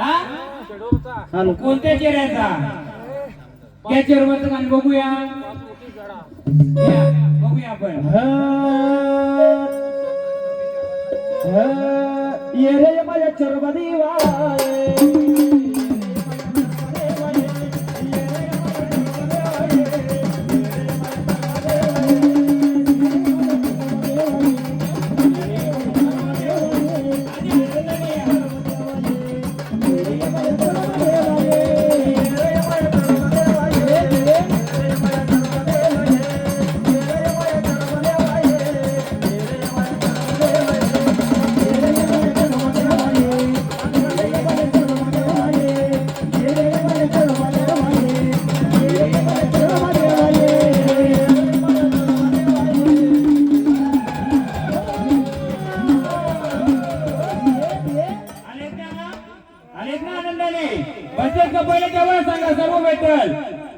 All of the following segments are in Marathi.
हा कोणत्या चेहऱ्याचा त्या चेहऱ्याचं गाणं बघूया बघूया आपण ये रे माझ्या चरबदीवा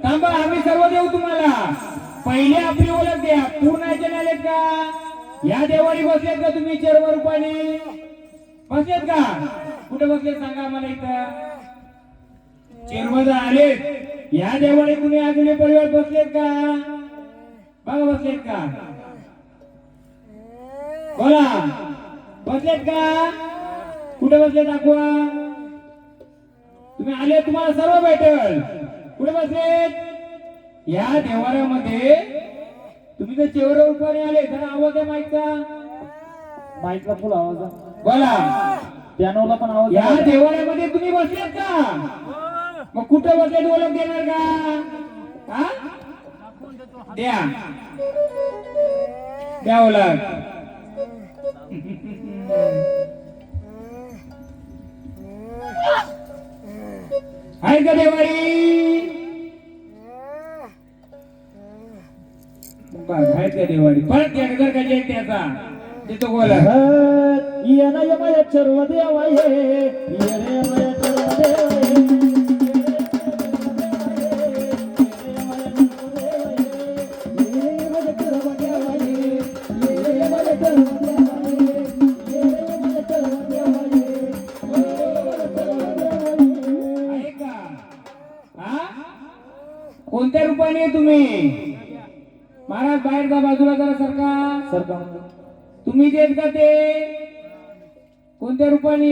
थांबा आम्ही सर्व देऊ तुम्हाला पहिले आपली ओळख द्या पूर्ण आलेत का या देवारी बसलेत का तुम्ही चेअरवर रूपाने बसलेत का कुठे बसलेत सांगा मला इथं चेअरवर आलेत या देवारी तुम्ही अजून परिवार बसलेत का बघा बसलेत का बोला बसलेत का कुठे बसलेत दाखवा तुम्ही आले तुम्हाला सर्व भेटेल कुठे बसलेत या देवाऱ्यामध्ये तुम्ही जर चेहरा रूपाने आले तर आवाज आहे माईकचा फुल आवाज बोला पियानोला पण आवाज या देवाऱ्यामध्ये तुम्ही बसलेत का मग कुठे बसलेत ओळख देणार का द्या द्या ओळख आहे का देवारी आहे का देवारी परत एकदा कधी त्याचा देतो बोला ये ना ये माझ्या चरव देवा ये रे माझ्या चरव देवा कोणत्या रूपाने तुम्ही महाराज बाहेर जा बाजूला जरा सरका तुम्ही देत का ते कोणत्या रूपाने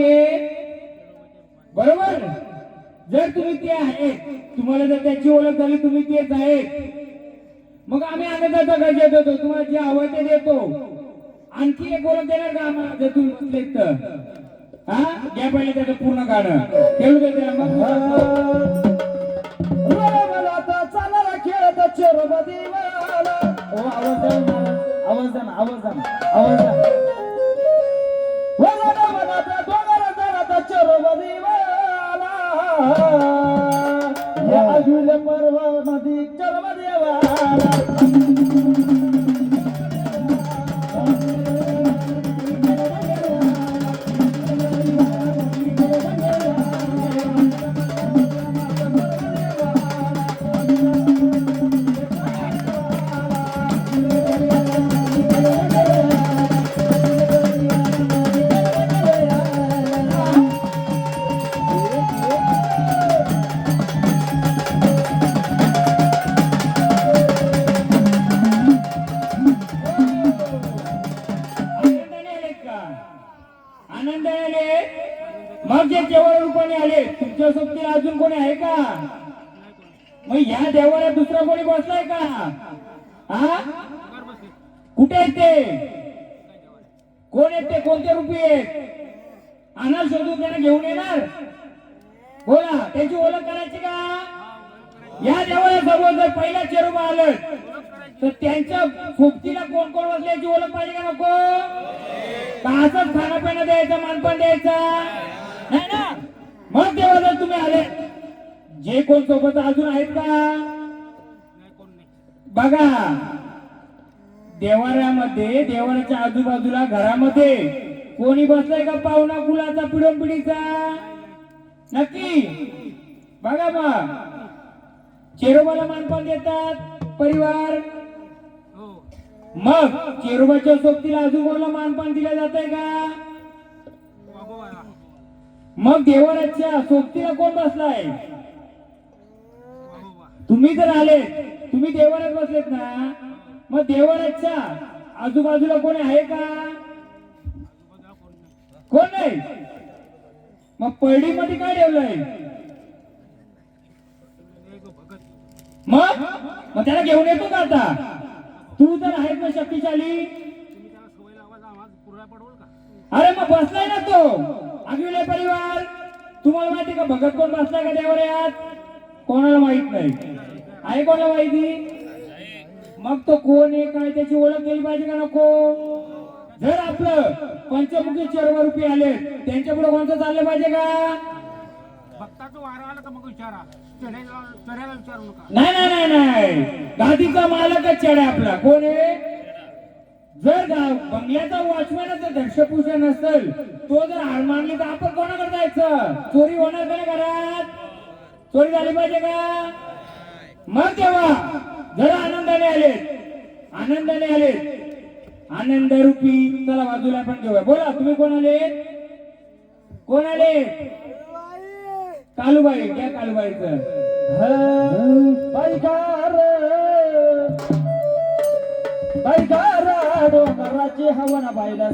बरोबर जर तुम्ही ते आहेत तुम्हाला जर त्याची ओळख झाली तुम्ही तेच आहेत मग आम्ही आनंदाचा गरज देतो तुम्हाला जे हवं ते देतो आणखी एक ओळख देणार का आम्हाला जर तुम्ही देत हा घ्या पहिले त्याचं पूर्ण गाणं खेळू दे त्याला मग मग जे केवळ रूपाने आले तुमच्या सोबतीला अजून कोणी आहे का मग ह्या देवाला दुसरा कोणी बसलाय का हा कुठे आहेत ते कोण आहेत ते कोणते रूपी आहेत आणाल शोधून त्यांना घेऊन येणार बोला त्याची ओळख करायची का या देवाला सर्व जर पहिला चेरुबा आलं तर त्यांच्या सोबतीला कोण कोण बसल्याची ओळख पाहिजे का नको का असंच खाणं द्यायचं मानपान द्यायचं नाही ना मग तेव्हा जर तुम्ही आले जे कोण सोबत अजून आहेत का बघा देवाऱ्यामध्ये देवाऱ्याच्या आजूबाजूला घरामध्ये कोणी बसलाय का पाहुणा कुलाचा पिढून पिढीचा नक्की बघा मग चेरोबाला मानपान देतात परिवार मग चेरोबाच्या सोबतीला अजून कोणाला मानपान दिलं जात आहे का मग देवाऱ्याच्या सोबतीला कोण बसलाय? तुम्ही जर आले, तुम्ही देवाऱ्यात बसलेत ना, मग देवाऱ्याच्या आजूबाजूला कोणी आहे का? कोण नाही. मग पैडीमध्ये काय ठेवलंय? मग मग त्याला घेऊन येतो का आता? तू जर आहेस ना शक्तिशाली, अरे मग बसलाय ना तो आगविले परिवार. तुम्हाला माहिती का भगत कोण बसलाय का देवाऱ्यात? कोणाला माहित नाही. आहे कोणाला माहिती? मग तो कोण आहे काय त्याची ओळख केली पाहिजे का नको? जर आपलं पंचमुखी चरवरूपी आले त्यांच्या पुढे कोणतं चाललं पाहिजे का? भक्ताचं वारा आला तर मग विचारा, चढायला विचारू नका. नाही नाही नाही नाही, गादीचा मालकच चढ आहे आपला. कोण आहे? जर बंगल्याचा वॉचमॅन जर धर्षपूषण नसेल, तो जर हार मानली तर आपण कोणाकडे जायचं? चोरी होणार का नाही घरात? चोरी झाली पाहिजे का? मग तेव्हा जरा आनंदाने आले, आनंद रूपी चला बाजूला पण घेऊया. बोला तुम्ही कोण आले? कोण आले? कालूबाई. घ्या कालूबाईचं. बाईकार डोंगराची हवन बाईला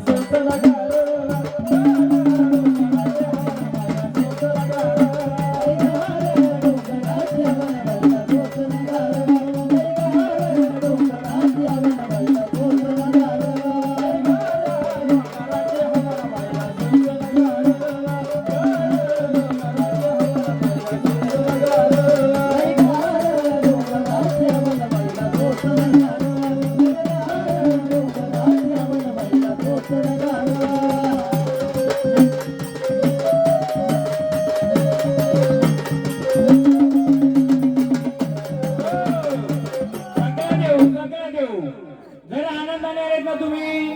जर आनंदाने आलेत ना तुम्ही,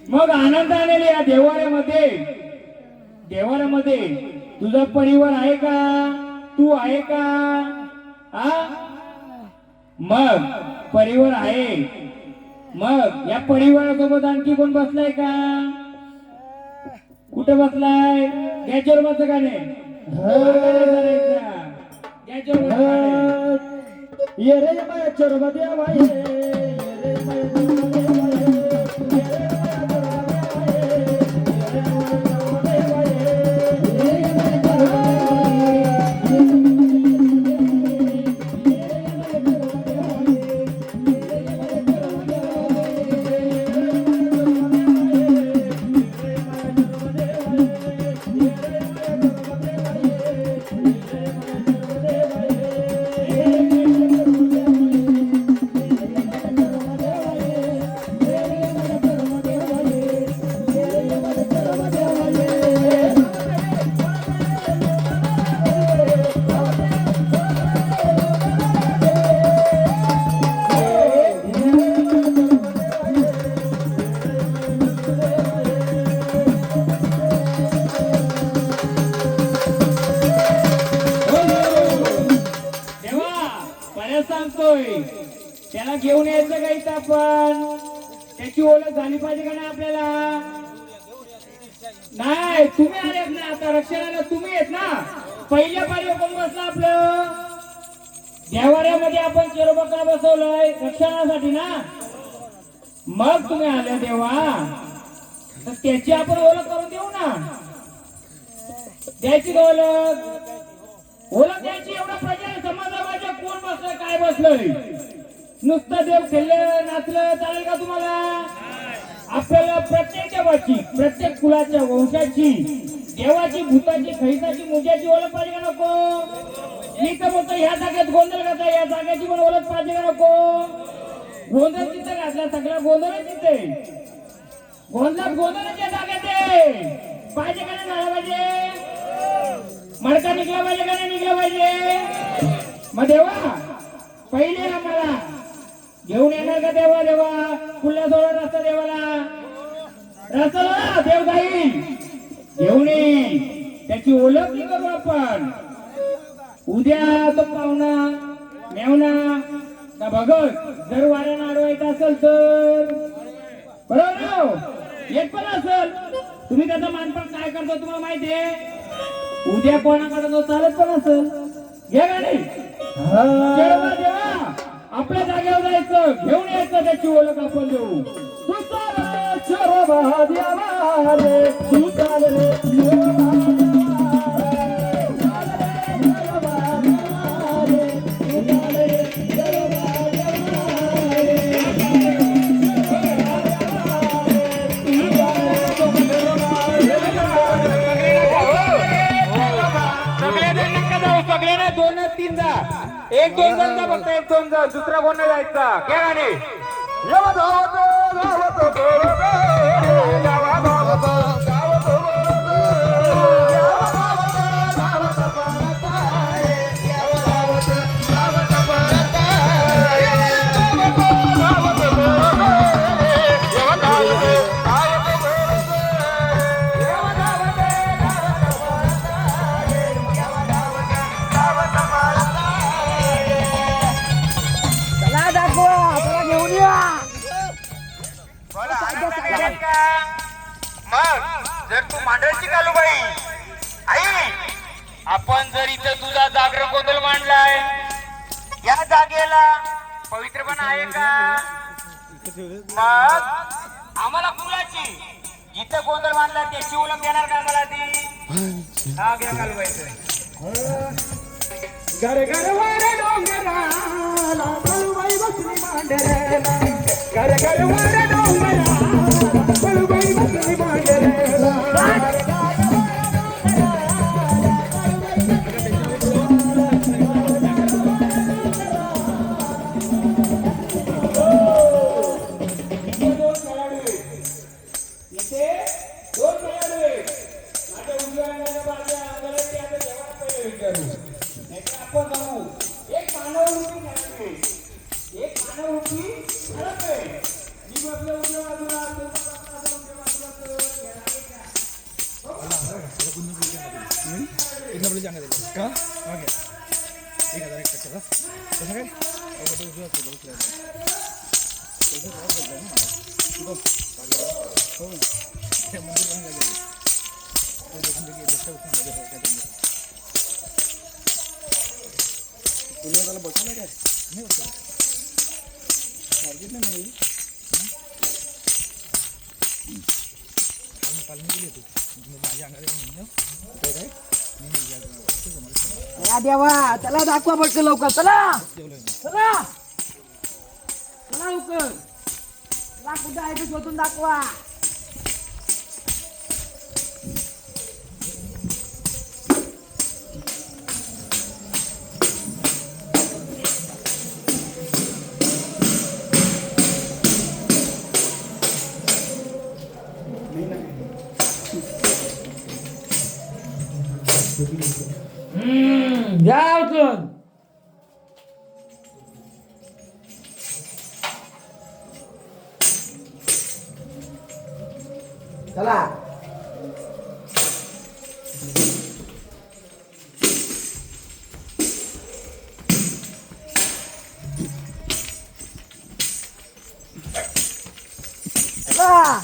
मग आनंदाने या देवाऱ्यामध्ये तुझा परिवार आहे का? तू आहे का? मग परिवार आहे. मग या परिवारासोबत आणखी कोण बसलाय का? कुठे बसलाय? गॅचवर बसलं का नाही? गॅचवर बसलं का नाही? ये रे माया चरवा देवा सांगतोय त्याला घेऊन यायचं का इथं आपण? त्याची ओळख झाली पाहिजे का नाही आपल्याला? नाही, तुम्ही आलेत ना आता रक्षणाला, तुम्ही येत ना. पहिल्या पारी कोण बसला आपलं? देवाऱ्यामध्ये आपण चेरोबकरा बसवलंय रक्षणासाठी ना. मग तुम्ही आले देवा, तर त्याची आपण ओळख करून देऊ ना. द्यायची ओळख द्यायची. एवढा प्रजा समाजामध्ये कोण बसलं काय बसलंय? नुसतं देव खेळलं नाचलं चालेल का तुम्हाला? आपल्याला प्रत्येक देवाची, प्रत्येक कुलाच्या वंशाची, देवाची, भूताची, खैसाची, मुजाची ओळख पाहिजे का नको? मी तर बोलतो ह्या जागेत गोंधळ घातला, या जागेची पण ओळख पाहिजे का नको? गोंधळ तिथं घातला, सगळा गोंधळ तिथे. गोंधळाच्या जागेत पाहिजे का नाही झाला पाहिजे? मडका निघला पाहिजे का नाही निघला पाहिजे? मग देवा पहिले आम्हाला घेऊन येणार का देवा? देवा कुल्ला सोडत रस्ता देवाला, रस्ता देव जाईल घेऊन येईल. त्याची ओळख नाही करू आपण. उद्या तो पाहुणा मेवना का भगत जर वाऱ्यानं अडवायचं असेल तर बरोबर येत पण असेल. तुम्ही त्याचा मानपान काय करतो तुम्हाला माहितीये? उद्या कोणाकडे तो चालत पण असेल घे गाडी जेव्हा जेव्हा आपल्या जागेवर जायचं घेऊन यायचं त्याची ओळख आपण देऊ तू चाल चरवा देवा रे तू चाल रे सगळ्यांना दोनच तीन जा एक दोन जण जा फक्त एक दोन जा दुसरा कोण नाही जायचा घ्या गाडी मग जर तू मांडायची कालूबाई आई आपण जर इथं तुझा जागर गोंधळ मांडलाय या जागेला पवित्रपणा आहे का मग आम्हाला फुलाची जिथं गोंधळ मांडला त्याची ओळख देणार का मला ती हा घ्या कालूबाईचं घर घर वारे डोंगराला बाळूबाई बसली मांडरेला घर घर वारे डोंगराला बाळूबाई बसली मांडरेला देवा त्याला दाखवा पडतं लवकर चला चला चला लवकर चला कुठं आहे ते शोधून दाखवा घ्या उचलून चला चला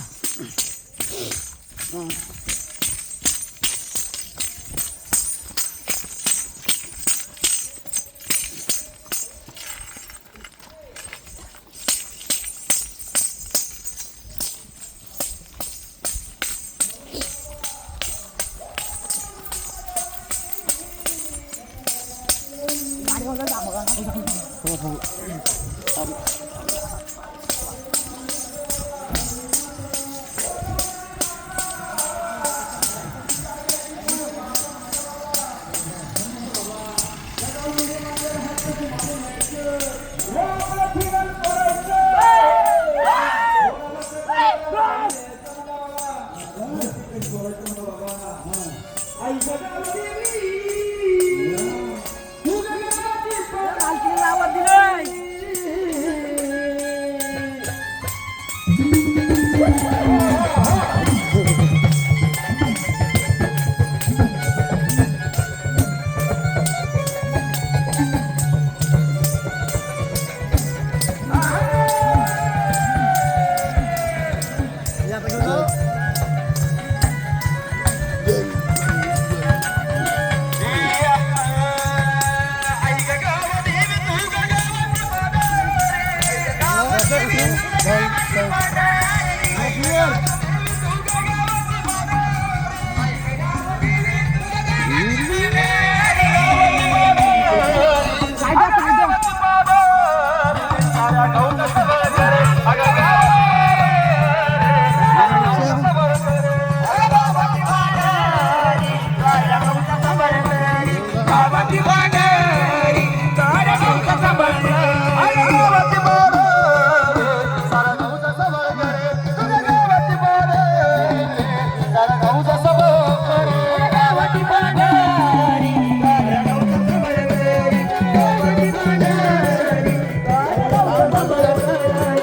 गावाची भांडारी साऱ्या गावचा संबळ अरे गावाची भांडारी साऱ्या गावचा संबळ तुझ्या गावाची भांडारी साऱ्या गावचा संबळ गावाची भांडारी साऱ्या गावचा संबळ गावाची भांडारी साऱ्या गावचा संबळ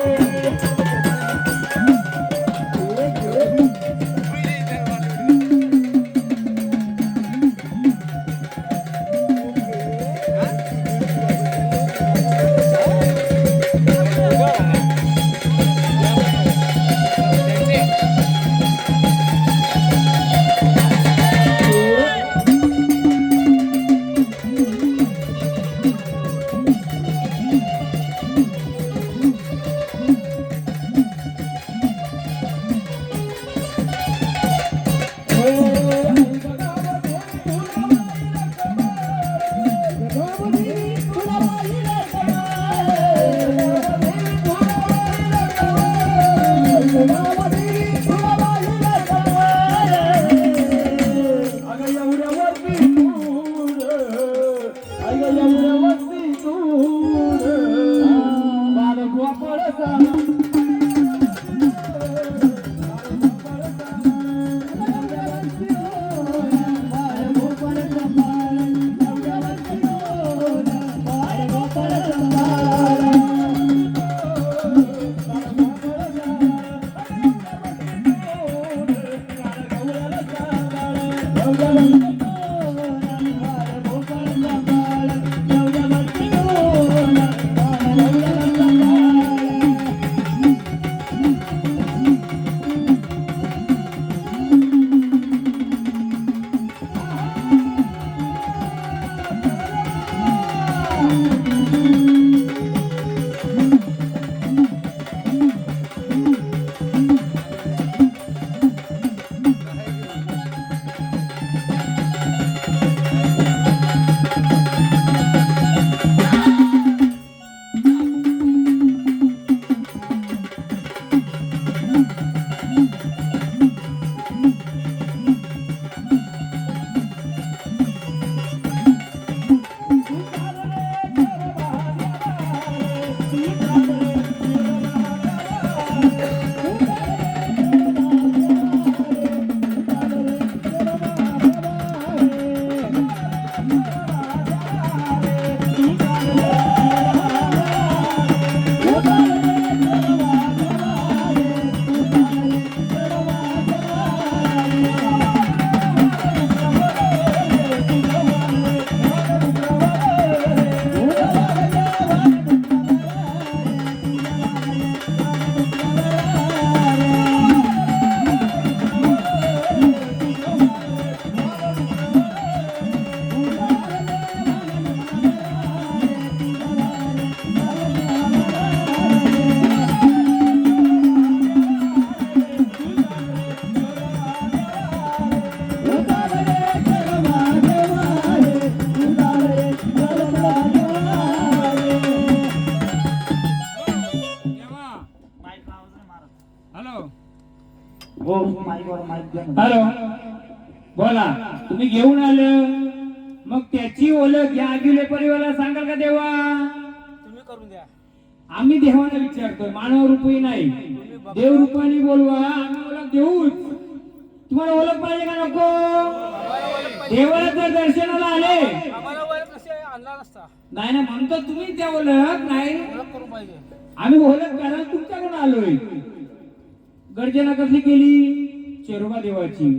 हॅलो बोला तुम्ही घेऊन आले मग त्याची ओळख या अगिले परिवाराला सांगाल का देवा तुम्ही करून द्या. आम्ही देवाला विचारतोय मानव रूपी नाही देव रूपाने बोलवा आम्ही ओळख देऊच तुम्हाला ओळख पाहिजे का नको देवाला जर दर्शनाला आले आम्हाला ओळख कशी आणला नसता. नाही ना म्हणतो तुम्ही त्या ओळख नाही ओळख करून पाहिजे. आम्ही ओळख करायला तुमच्याकडून आलोय गर्जना कसली केली चेरोबा देवाची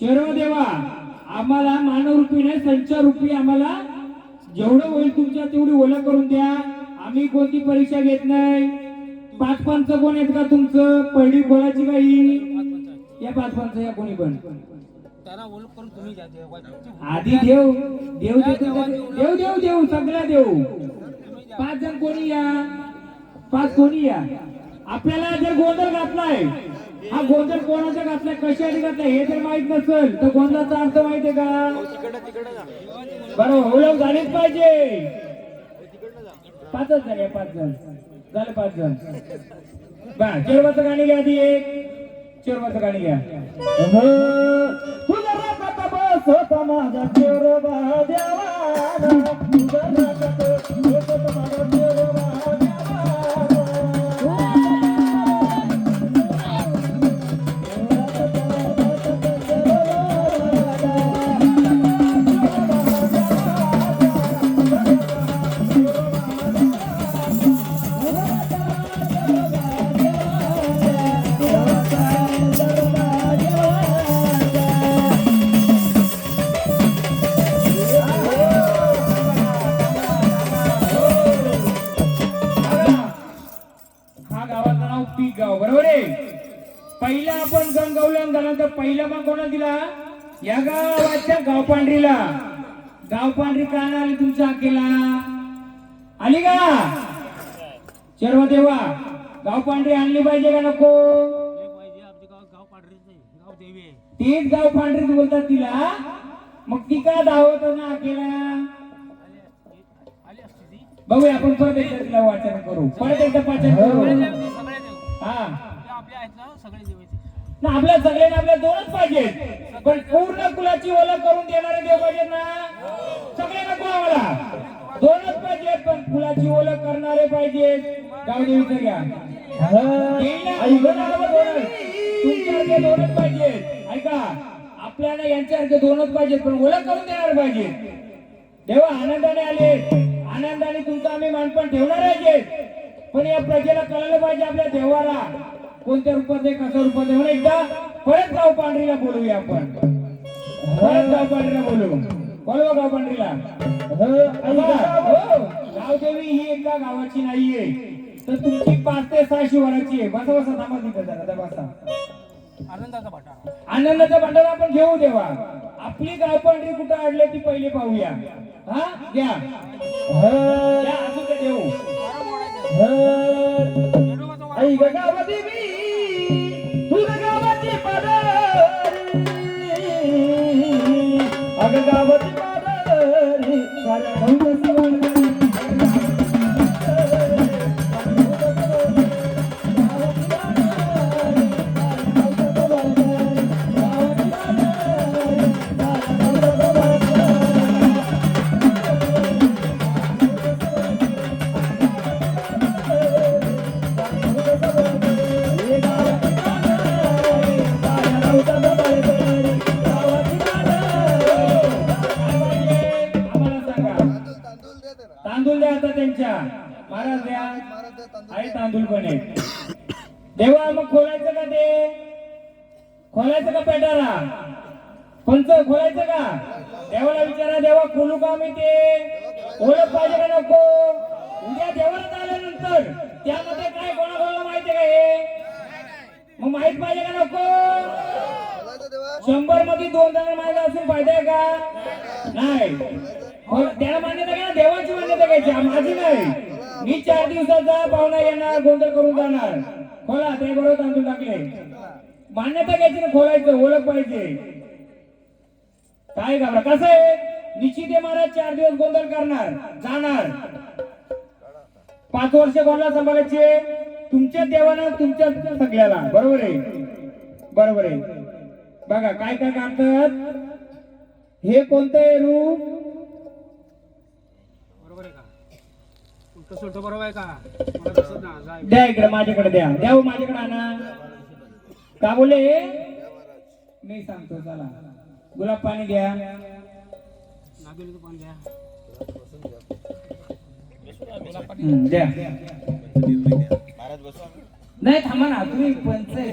चेरोबा देवा आम्हाला मानव रूपी नाही संचार रूपी आम्हाला जेवढं होईल तुमच्या तेवढी ओळख करून द्या आम्ही कोणती परीक्षा घेत नाही 5 पंच कोण आहेत का तुमचं पहिली कोणाची बाई या 5 पंच या कोणी पण त्यांना ओळख करून तुम्ही द्या. आधी देव देव देव देव देव सगळा देव 5 जण कोणी या 5 कोणी या आपल्याला जर गोंधळ घातलाय हा गोंधळ कोणाचा घातलाय कशासाठी घातलाय हे जर माहित नसेल तर गोंधळाचा अर्थ माहितीये का बरोबर ओळख झालीच पाहिजे 5 झाले 5 जण झाले 5 जण बा चेरवाचं गाणी घ्या आधी एक चेरवाचं गाणी घ्या तुझ्या रागात बसत माझा चेरोबा देवा गवलन झाला तर पहिला मान कोणा दिला? या गावाच्या गावपांढरीला. गावपांढरी का नाही आली तुमच्या हाकेला? आली का? चर्व देवा गावपांढरी आणली पाहिजे का नको? पाहिजे आपली गाव पांढरीच नाही, गाव देवी आहे. तीच गावपांढरी बोलतात तिला. मग ती का धावत ना हाकेला? आली असती ती. बघूया आपण परत एकदा तिला वाचन करू. परत एकदा वाचन करू. सगळे देव हा ते आपले आहेत ना, सगळे देव आहेत. ना आपल्या सगळ्यांना आपल्या दोनच पाहिजेत, पण पूर्ण कुलाची ओळख करून देणारे देव पाहिजेत ना. सगळे नको आम्हाला, दोनच पाहिजेत पण कुलाची ओळख करणारे पाहिजेत. गावदेवीचं घ्या. येईल ना? तुमच्यासारखे दोनच पाहिजेत. ऐका, आपल्याला यांच्यासारखे दोनच पाहिजेत पण ओळख करून देणार पाहिजेत. देवा आनंदाने आले, आनंदाने तुमचं आम्ही मानपण ठेवणार आहे. पण या प्रजेला कळलं पाहिजे आपल्या देवाला कोणत्या रूपात आहे, कशा रूपात आहे. म्हणून एकदा परत गावपांढरीला बोलूया आपण. परत गावपांढरीला बोलू. बोलवा गावपांढरीला. गावदेवी ही एका गावाची नाहीये, तर तुमची 5 ते 6 शिवाराची आहे. बसा बसा, थांबा तिथं जरा बसा. आनंदाचा भंडारा. आनंदाचा भंडारा आपण घेऊ देवा. आपली गावपांढरी कुठं अडले ती पहिले पाहूया. हा घ्या, अजून ते देऊ. आई ग गावदेवी तुझ गावाची पादरी, अग गावाची पादरी साऱ्या गावची तांदूळ द्या आता त्यांच्या. महाराज द्या. आहे तांदूळ पण आहे. देवा मग खोलायचं का ते? खोलायचं का पेटारा? पंच खोलायचं का? देवाला विचारा, देवा खोलू का मी ते? ओळख पाहिजे का नको? उद्या देवाला आल्यानंतर त्यामध्ये काय कोणाकोणाला माहिती का हे? मग माहित पाहिजे का नको? 100 मध्ये 2 जण माहिती असून फायदा आहे का? नाही. त्याला मान्यता घ्या, देवाची मान्यता घ्यायची, माझी नाही. मी 4 दिवसाचा पाहुणा येणार, गोंधळ करून जाणार. खोला ते बरोबर तांदूळ टाकले. मान्यता घ्यायची ना, खोलायचं, ओळख पाहिजे. काय घाबरा? कसं आहे, निश्चित आहे महाराज 4 दिवस गोंधळ करणार, जाणार. 5 वर्ष कोणाला सांभाळायचे? तुमच्या देवाला, तुमच्या सगळ्याला. बरोबर आहे, बरोबर आहे. बघा काय काय काढतात. हे कोणतं आहे रूप? बरोबर आहे का? उलट सुलट बरोबर आहे का? मला तसंच ना, जा. द्या इकडे, माझ्याकडे द्या. द्या हो, माझ्याकडे आणा. का बोले? मी सांगतो चला. गुलाब पाणी द्या. नागेलीचं पान घ्या. द्या. नाही थांबा ना, तुम्ही पंच आहे.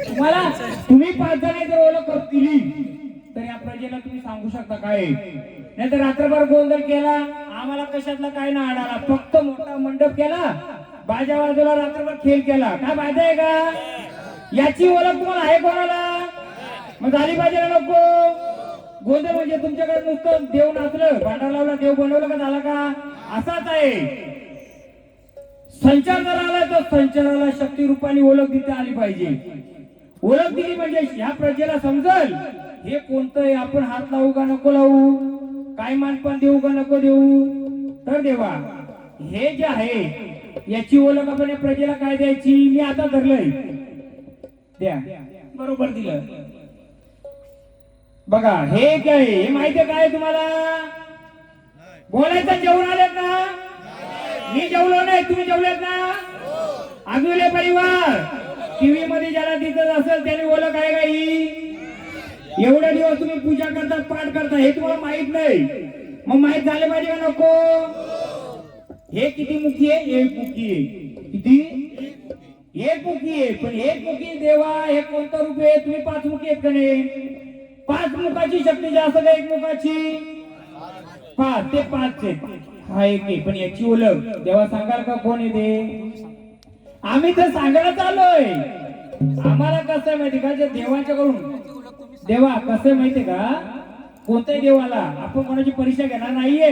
तुम्ही 5 जण जर ओळख करून दिली तर या प्रजेला तुम्ही सांगू शकता काय. नाही तर रात्रभर गोंधळ केला, आम्हाला कशातला काय ना आणाला. फक्त मोठा मंडप केला, बाजा वाजवला, रात्रभर खेळ केला. काय फायदा आहे का? याची ओळख तुम्हाला आहे कोणाला? मग झाली पाहिजे ना नको? गोंधळ म्हणजे तुमच्याकडे नुसतं देव नाचलं, भांडार लावला, देव बनवलं का झाला का? असाच आहे. संचार जर आला तर संचाराला शक्ती रूपाने ओळख देता आली पाहिजे. ओळख दिली म्हणजे ह्या प्रजेला समजल हे कोणतं आहे. आपण हात लावू का नको लावू? काय मानपान देऊ का नको देऊ? तर देवा हे जे आहे याची ओळख आपण या प्रजेला काय द्यायची? मी आता धरलंय, द्या. बरोबर दिलं. बघा हे काय, हे माहिती काय तुम्हाला? बोलायचं. जेवण आलेत ना? मी जेवलो नाही, तुम्ही जेवलेत ना? आगुले परिवार टीव्ही मध्ये ज्याला दिसत असेल त्याने ओळख आहे का ही? एवढे दिवस तुम्ही पूजा करता, पाठ करता, हे तुम्हाला माहित नाही. मग माहित झाले पाहिजे का नको? हे किती मुखी आहे? 1 मुखी आहे. किती? 1 मुखी आहे. पण 1 मुखी देवा हे कोणतं रूप आहे? तुम्ही 5 मुखी आहेत का नाही? 5 मुखाची शक्ती जास्त का 1 मुखाची? 5 ते 5 आहेत. हा 1 आहे. पण याची ओळख देवा सांगाल का कोण आहे ते? आम्ही तर सांगायला चाललोय. आम्हाला कसं आहे माहिती का, जे देवाच्याकडून देवा कसं आहे माहिती का, कोणत्याही देवाला आपण कोणाची परीक्षा घेणार नाहीये.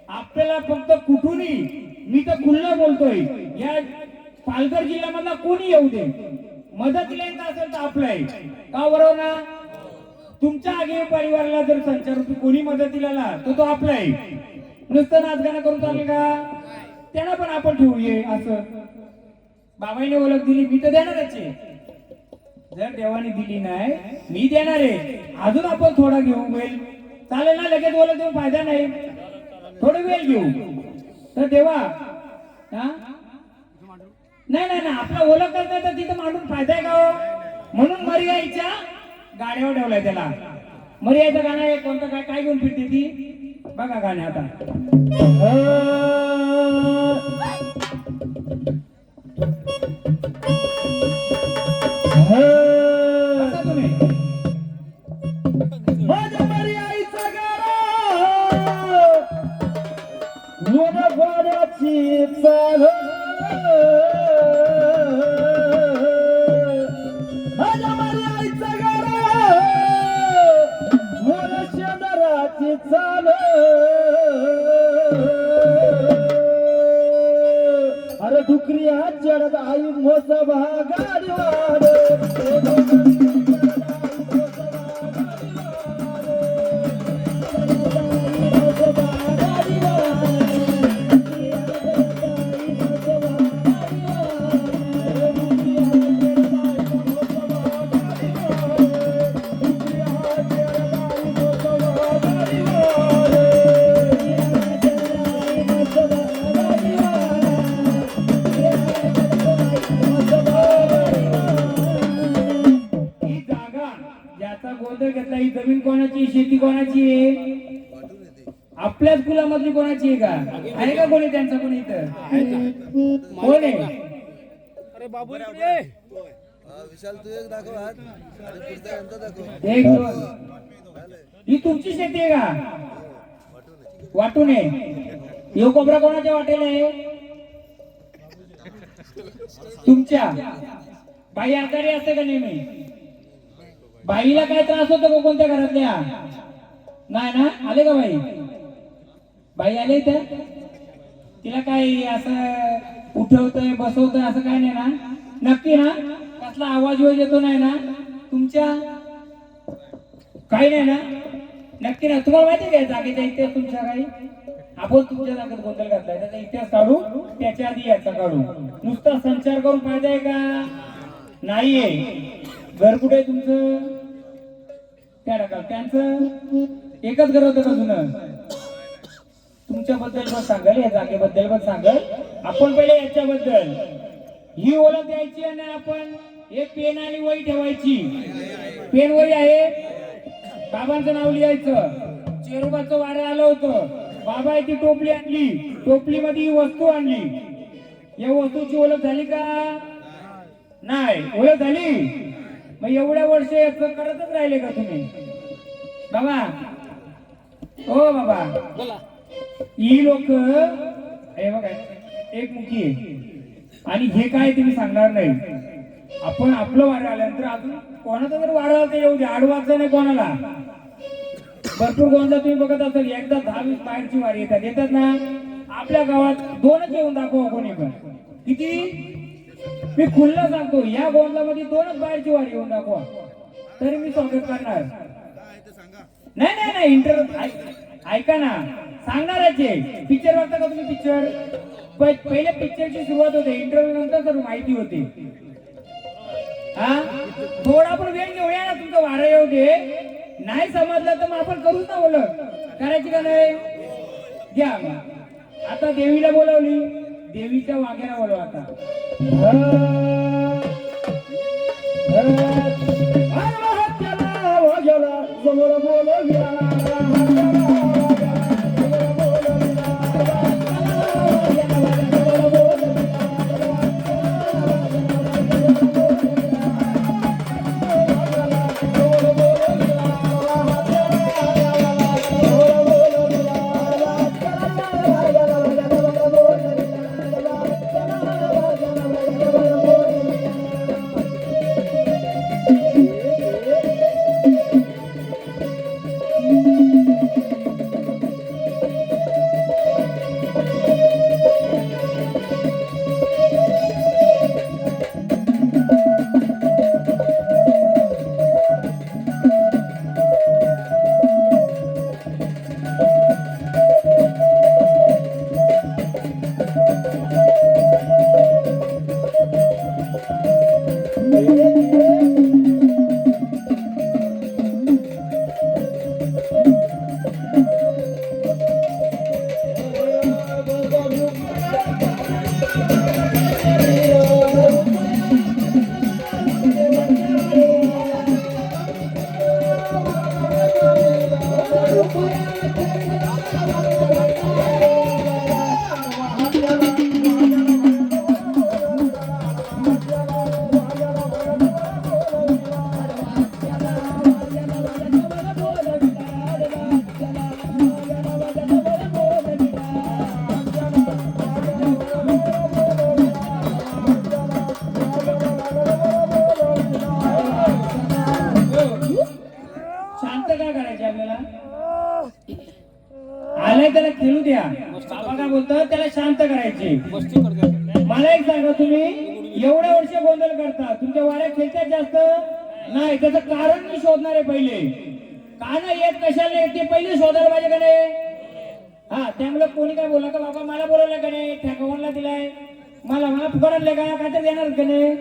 आपल्याला फक्त कुठूनही, मी तर खुल्ला बोलतोय, या पालघर जिल्ह्यामधला कोणी येऊ दे, मदतीला येत असेल तर आपलं आहे का, बरोबर ना. तुमच्या आगे परिवाराला जर संचार कोणी मदतीला आला तर तो आपला आहे. नुसतं नाचगाणं करून चालेल का, त्यांना पण आपण ठेवूये असं. बाबाईने ओळख दिली, मी तर देणारच आहे. जर देवाने दिली नाही, मी देणार आहे. अजून आपण थोडा घेऊ, वेळ चालेल ना, लगेच ओळख देऊन फायदा नाही, थोडं वेळ घेऊ. तर देवा हा नाही नाही नाही, आपला ओळख करता तर तिथं मांडून फायदा आहे का हो? म्हणून मर्याईच्या गाड्यावर ठेवलाय त्याला. मर्याईचं गाणं आहे कोणतं, काय काय घेऊन फिरते ती बघा गाणे आता. बघा तुम्ही. माझ्या मर्याईचा गाडा मोनवाड्याची चाल, माझ्या मर्याईचा गाडा मोन शेंदराची चाल. अरे डुकरी हात चढत आई मोसभा गाडीवाड, ही जागा ज्याचा गोंधळ घेतला, ही जमीन कोणाची, शेती कोणाची आहे, आपल्याच कुलामधली कोणाची आहे का, आहे का कोणी त्यांचा कोणी इथं, कोण आहे. अरे बाबू इकडे. विशाल तू एक दाखव हात आणि पुढचा यांचा दाखव. एक दोन, ही तुमची शेती आहे का, वाटून आहे. यो कोबरा कोणाच्या वाटेला आहे, तुमच्या. बाई आजारी असते का नेहमी, बाईला काय त्रास होतो का कोणत्या घरातल्या, नाही ना, आले का बाई, बाई आले इथं, तिला काय असं उठवतोय बसवतोय असं काय नाही ना, नक्की ना, कसला आवाज वगैरे येतो नाही ना तुमच्या, काही नाही ना, नक्की ना. तुम्हाला माहिती आहे का जागेचा इतिहास तुमच्या काही, आपण तुमच्या जागेत गोंधळ घातलाय, त्याचा इतिहास काढू, त्याच्या आधी याचा काढू. नुसता संचार करून फायदा आहे का, नाहीये. घर कुठे आहे तुमचं, त्या टाका, त्यांचं एकच घर होतं का जुनं, तुमच्याबद्दल पण सांगाल, या जागेबद्दल पण सांगाल. आपण पहिले याच्याबद्दल ही ओळख द्यायची आणि आपण एक पेन आणि वही ठेवायची. पेन वही आहे, बाबांचं नाव लिहायचं. चेरोबाचं वारं आलं होतं, बाबा ती टोपली आणली, टोपलीमध्ये ही वस्तू आणली. या वस्तूची ओळख झाली का, नाही ओळख झाली. मग एवढ्या वर्ष करतच राहिले का तुम्ही बाबा, ओ बाबा. ही लोक हे बघा, एक मुखी आहे आणि हे काय तुम्ही सांगणार नाही. आपण आपलं वारं आल्यानंतर अजून कोणाचं जर वारं आलं तर येऊ दे, आडवाचं नाही कोणाला. भरपूर गोंधळ तुम्ही बघत असाल, एकदा 10-20 बाहेरची वारी येतात ना. आपल्या गावात 2च येऊन दाखवा कोणी पण, किती मी खुल्ला सांगतो, या गोंधळामध्ये 2च बाहेरची वारी येऊन दाखवा, तरी मी स्वागत करणार. नाही नाही नाही, ऐका ना, सांगणारच आहे. पिक्चर बघता का तुम्ही, पिक्चर पहिले पिक्चरची सुरुवात होते, इंटरव्ह्यू नंतर सर्व माहिती होती. हा थोडा पण वेळ घेऊया ना, तुमचं वारं येऊ दे. नाही समजलं तर मग आपण करूच ना ओळख, करायची का नाही, घ्या. मग आता देवीला बोलवली, देवीच्या वाघेला बोलवा आता. जवळ बोलविला खेळू द्या. बाबा काय बोलतात त्याला शांत करायचे. मस्ती करतात. मला एक सांगा, तुम्ही एवढ्या वर्ष गोंधळ करता, तुमच्या वाड्या खेळतात जास्त नाही, त्याचं कारण मी शोधणार आहे पहिले. का नाही येत, कशाला येत ते पहिले शोधायला पाहिजे का नाही? हा, त्यामुळे कोणी काय बोला का बाबा मला बोलवलं का नाही, ठेकावणला दिलाय, मला फुकट आणले का, काय तर देणार का नाही?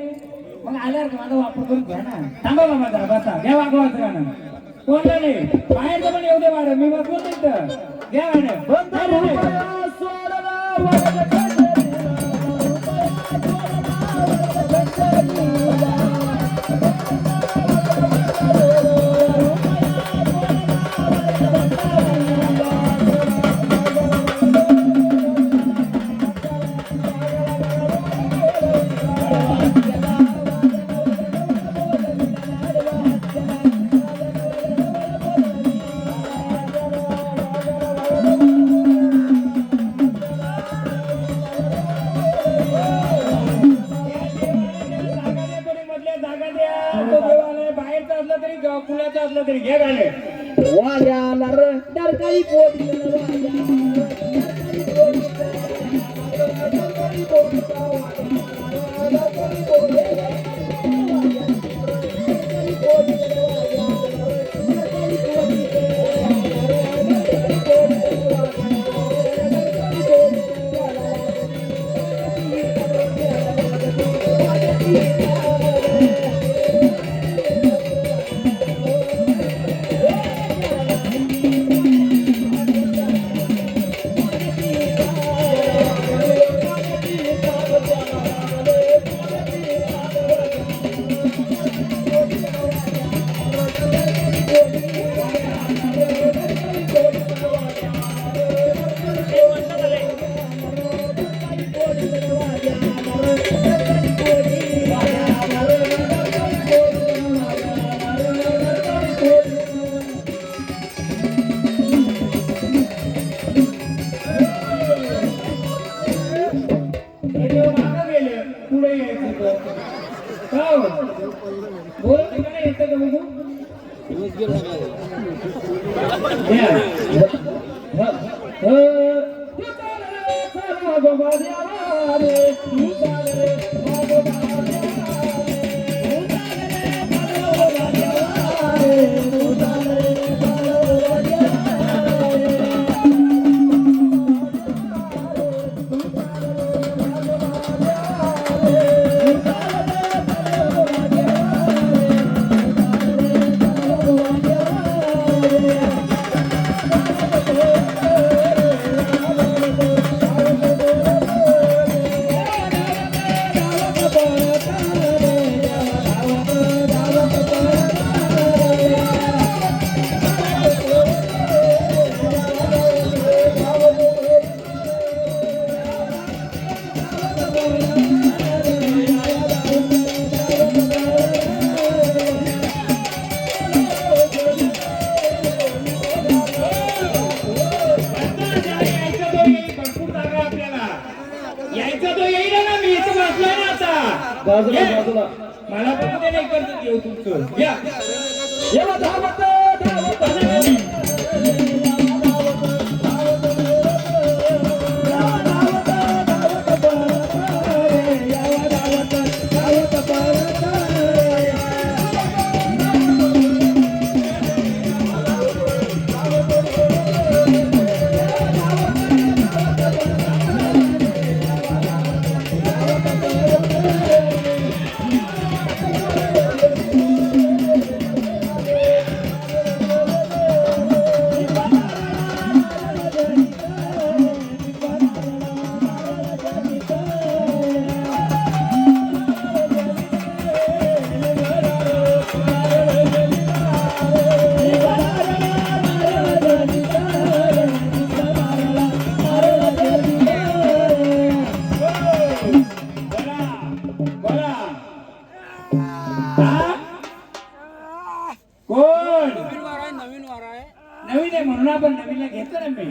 मग आल्यावर का माझा वापर करून घ्या ना. थांबा बाबा जरा बसा, घ्या वागवाचं गाणं. कोणलं नाही, बाहेरचं पण येऊ दे वाढ, मी बसलो नाही तर घ्या गाणं. बंद नाही, नाही, नाही. रुपया सोडला वरद खंडरीला, रुपया सोडला वरद खंडरीला. जागा द्या, तो देवालय बाहेरचा असला तरी कुणाचा असला तरी घ्या गाणं. वाऱ्याला रंगदार काही मागं गेले, पुढे यायचं तर. का हो? बोल का नाही येतं का बघू? घ्या. बाजूला बाजूला मला पण ते नाही करत येऊ तुमचं. या येवा धावत कोण नवीन वार आहे. नवीन आहे म्हणून आपण नवीनला घेतो ना. मी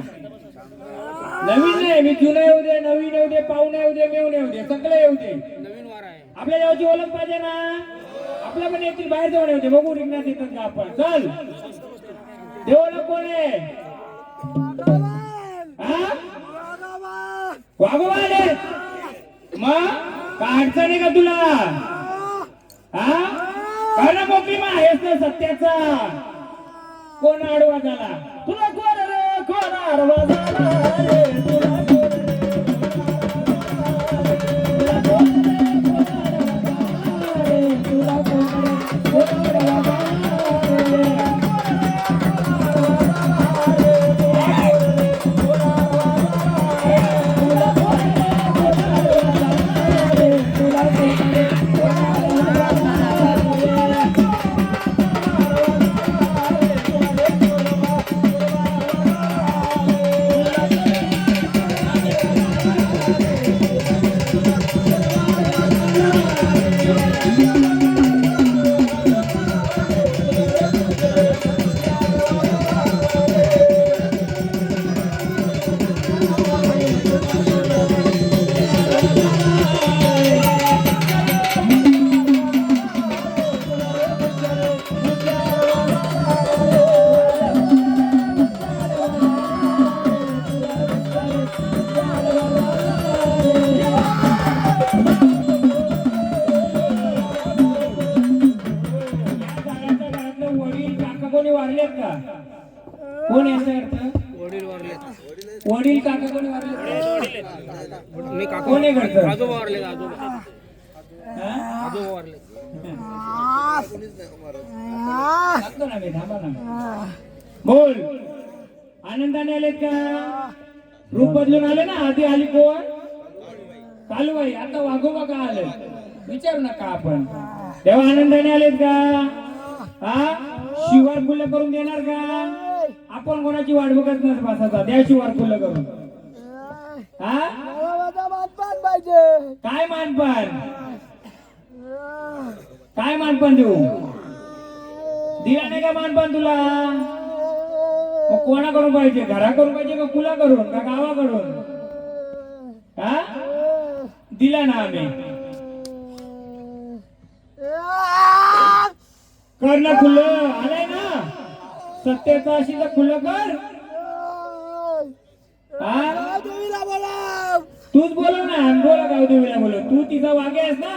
नवीन नाही, मी जुनं येऊ दे, नवीन येऊ दे, पाहुणे येऊ दे, मेवणे येऊ दे, सगळं येऊ दे. नवीन वार आहे. आपल्या गावची ओळख पाहिजे ना. आपल्या पण येतील, बाहेर जाऊन येऊ दे, बघू रिंगणात येतात का आपण. चल देवाला कोण आहे? हा वाघोबा आले मग काय अडचण आहे का तुला? हा कारण मोकळी मग आहेस ना सत्याचा. कोण आडवा झाला? तुला कोण रे कोण आडवा झाला रे तुला कोण रे तुला कोण रे तुला कोण रे आडवा झाला रे वडील काका कोणी वारलेत का? कोण यांचं करतं? वडील काका कोणी वारले? कोण आहे करतं? आजोबा वारले आजोबा हा? आजोबा वारले. सांगतो ना मी, थांबा ना. बोल, आनंदाने आलेत का? रूप बदलून आले ना. आधी आली कोण? कालूबाई. आता वाघोबा का आले विचारू नका आपण. तेव्हा आनंदाने आलेत का? हा शिवार खुलं करून देणार का? आपण कोणाची वाट बघत नाही बसायचा. द्या शिवार खुलं करून. हा पाहिजे काय मानपान? काय मानपान देऊ? दिला नाही का मानपान तुला? मग कोणाकडून पाहिजे? घराकडून पाहिजे का कुला करून का गावाकडून? हा दिला ना आम्ही. कर ना खुलं. आलाय ना सत्याचा अशी तर खुलं कर. हा तूच बोलव ना. बोला गावदेवीला बोलव. तू तिचा वागे आहेस ना.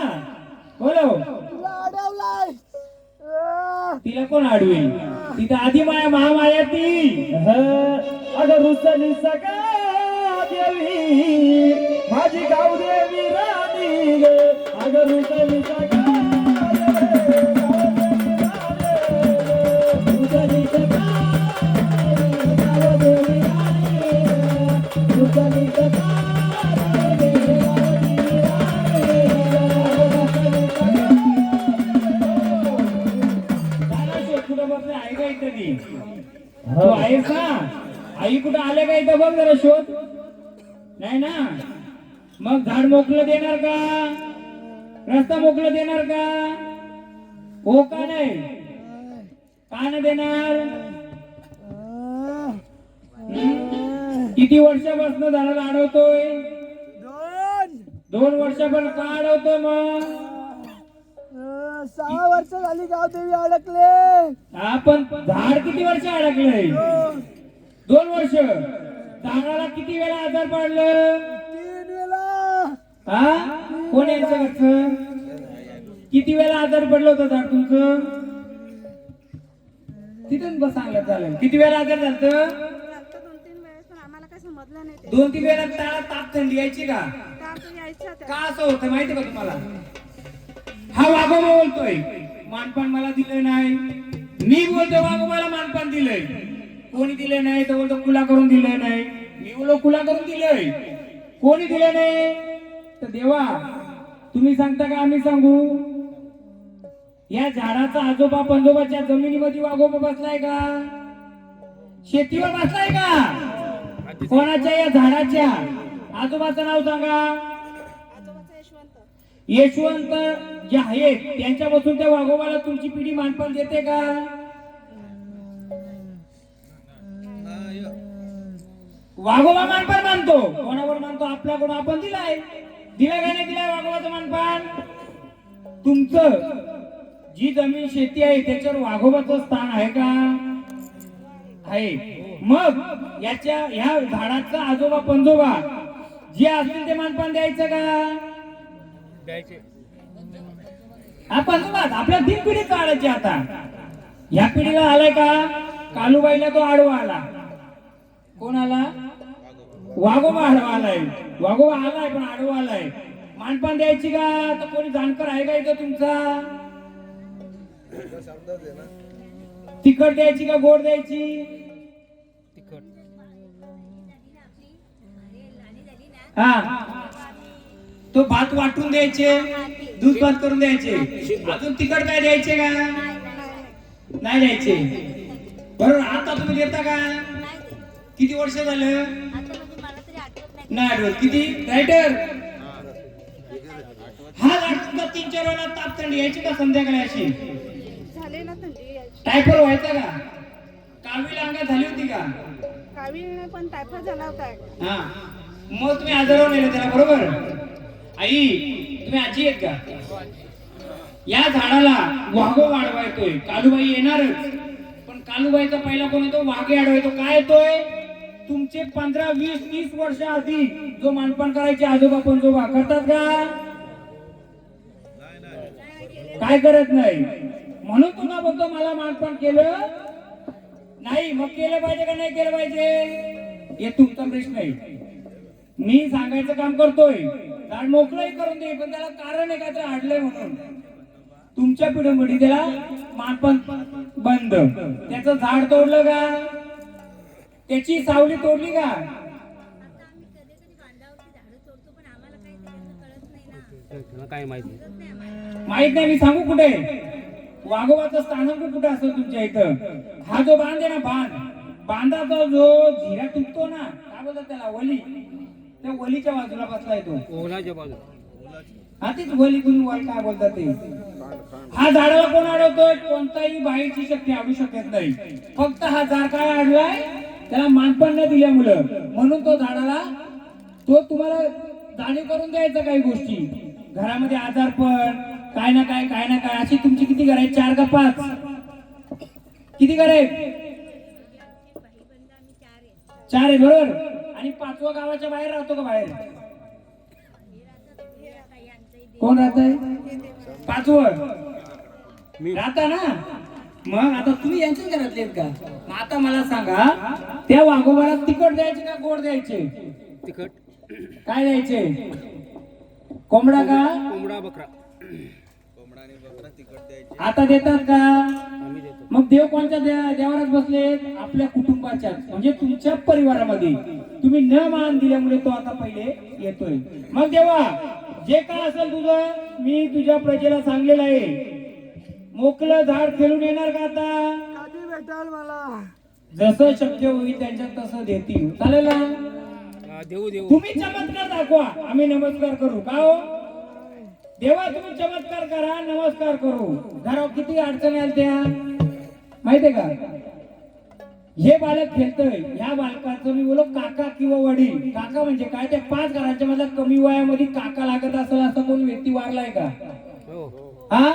बोलव. तिला कोण अडवेल? तिथं आधी माया महामाया ती. अगं रुसली सका देवी माझी गावदेवी राणी ग. अगं रुसली सका रुसली सका गावदेवी राणी ग. रुसली सका कुठं बसले आहे का इथं ती? तू आहेस ना? आई कुठं आले का इथं बघ जरा शोध. नाही ना? मग झाड मोकळं देणार का? रस्ता मोकळं देणार का? हो का नाही? का नाही देणार? किती वर्षापासून झाडाला अडवतोय? 2 वर्षापासून का अडवतोय मग? 6 वर्ष झाली गावदेवी अडकले. आपण झाड किती वर्ष अडकलंय? 2 वर्ष. झाडाला किती वेळा आजार पडलं? 3 वेळा. हा कोण यांचं घरचं? किती वेळा आजार पडलं होतं झाड तुमचं? तिथून बस सांगत झालं. किती वेळा आजार झालं? 2-3 वेळेस पण आम्हाला काही समजलं नाही ते. 2-3 वेळा त्याला ताप थंडी यायची का? ताप यायचा त्या. का असं होतं माहिती का तुम्हाला? हा वाघोबा बोलतोय मानपान मला दिलं नाही. मी बोलतोय वाघोबाला मानपान दिलंय. कोणी दिलं नाही तर बोलतो कुला करून दिलं नाही. मी बोलतो कुला करून दिलंय. कोणी दिलं नाही तर देवा तुम्ही सांगता का आम्ही सांगू? या झाडाचा आजोबा पंजोबाच्या जमिनीमध्ये वाघोबा बसलाय का? शेतीवर बसलाय का? कोणाच्या या झाडाच्या आजोबाचं नाव सांगा. आजोबाचा यशवंत. यशवंत जे आहेत त्यांच्यापासून त्या वाघोबाला तुमची पिढी मानपान देते का? वाघोबा मानपान मानतो. कोणावर मानतो? आपल्याकडून आपण दिलाय. दिला का नाही दिलाय वाघोबाचं मानपान? तुमचं जी जमीन शेती आहे त्याच्यावर वाघोबाचं स्थान आहे का? आहे. मग ह्या झाडाचा आजोबा पंजोबा जे असतील ते मानपान द्यायचं का? द्यायचे. आपण आपल्या 3 पिढी काढायची आता. या पिढीला आलाय का? कालूबाईला तो आडवा आला. कोण आला? वाघोबा आडवा आलाय. वाघोबा आलाय पण आडवा आलाय. मानपान द्यायची का? तर कोणी जाणकार आहे का इथं तुमचा? तिखट द्यायची का गोड द्यायची? तिखट. हा, तो भात वाटून द्यायचे, दूध भात करून द्यायचे. अजून तिखट काय द्यायचे का? नाही द्यायचे. बरोबर. आता तुम्ही देता का? किती वर्ष झालं? नाही आठवत. किती? रायटर हा तुमचा 3-4 वेळा ताप थंडी यायची का संध्याकाळी अशी? झाले ना थंडी यायची. टायफॉइड व्हायचा का? कावीळ अंगात झाली होती का? कावीळ पण टायफॉइड झाला होता. हा, मग तुम्ही आजारावर नेलं त्याला. बरोबर. आई तुम्ही आजी आहेत का? या झाडाला वाघो वाढवा येतोय. कालूबाई येणारच, पण कालूबाईचा पहिला कोण येतो? वाघे आडवा येतो. काय येतोय? तुमचे 15, 20, 30 वर्ष आधी जो मानपान करायचे आजोबा पंजोबा करतात का? काय करत नाही. म्हणून तुला बोलतो मला मानपान केलं नाही. मग केलं पाहिजे का नाही केलं पाहिजे हे तुमचा प्रश्न आहे. मी सांगायचं काम करतोय. झाड मोकळंही करून दे, पण त्याला कारण आहे का? ते आडलंय म्हणून. तुमच्या पिढीमध्ये त्याला मानपान बंद. त्याचं झाड तोडलं का? त्याची सावली तोडली का? काय माहिती माहित नाही. मी सांगू कुठे? वाघोबाचं स्थानक कुठे असेल तुमच्या इथं? हा जो बांध आहे ना, बांधाचा जो झिरा तुटतो ना, काय बोलतात त्याला? वली. त्या वलीच्या बाजूला बसलाय तो. ओलाच्या बाजूला. हा, तीच वली. तुम्ही वल काय बोलतात ते? हा झाडाला कोण अडवतोय? कोणताही बाहेरची शक्ती अडू शकत नाही. फक्त हा झाड काय अडलाय? त्याला मानपान न दिल्यामुळं. म्हणून तो झाडाला तो तुम्हाला जाणीव करून द्यायचा. काही गोष्टी घरामध्ये आजारपण काय ना काय अशी तुमची किती घर आहेत? 4 का 5? किती घर आहेत? 4 आहे. बरोबर. आणि 5वा गावाच्या बाहेर राहतो का? बाहेर कोण राहतंय? 5वं राहता ना. मग आता तुम्ही यांच्याच घरातले आहेत का? मग आता मला सांगा, त्या वाघोबाला तिखट द्यायचे का गोड द्यायचे? तिखट. काय द्यायचे? कोंबडा का? कोंबडा बकरा. आता देतात का? आम्ही देतो. मग देव कोणत्या देवारात बसलेत? आपल्या कुटुंबाच्या, म्हणजे तुमच्या परिवारामध्ये. तुम्ही न मान दिल्यामुळे तो आता पहिले येतोय. मग देवा जे काय असेल तुझं, मी तुझ्या प्रजेला सांगलेलं आहे. मोकळं झाड खेळून येणार का आता? कधी भेटाल मला? जसं शक्य होईल त्यांच्यात तसं देतील. चालेल ना? देऊ देऊ. तुम्ही चमत्कार दाखवा, आम्ही नमस्कार करू. का हो देवा? तुम्ही चमत्कार करा, नमस्कार करू. घरावर किती अडचणी आल्या त्या माहितीये का? हे बालक खेळतय. ह्या बालकाचं मी बोलो काका किंवा वडील. काका म्हणजे काय? त्या 5 घरांच्या मधल्या कमी वयामध्ये काका लागत असेल असं कोण व्यक्ती वारलाय का? हो. हा,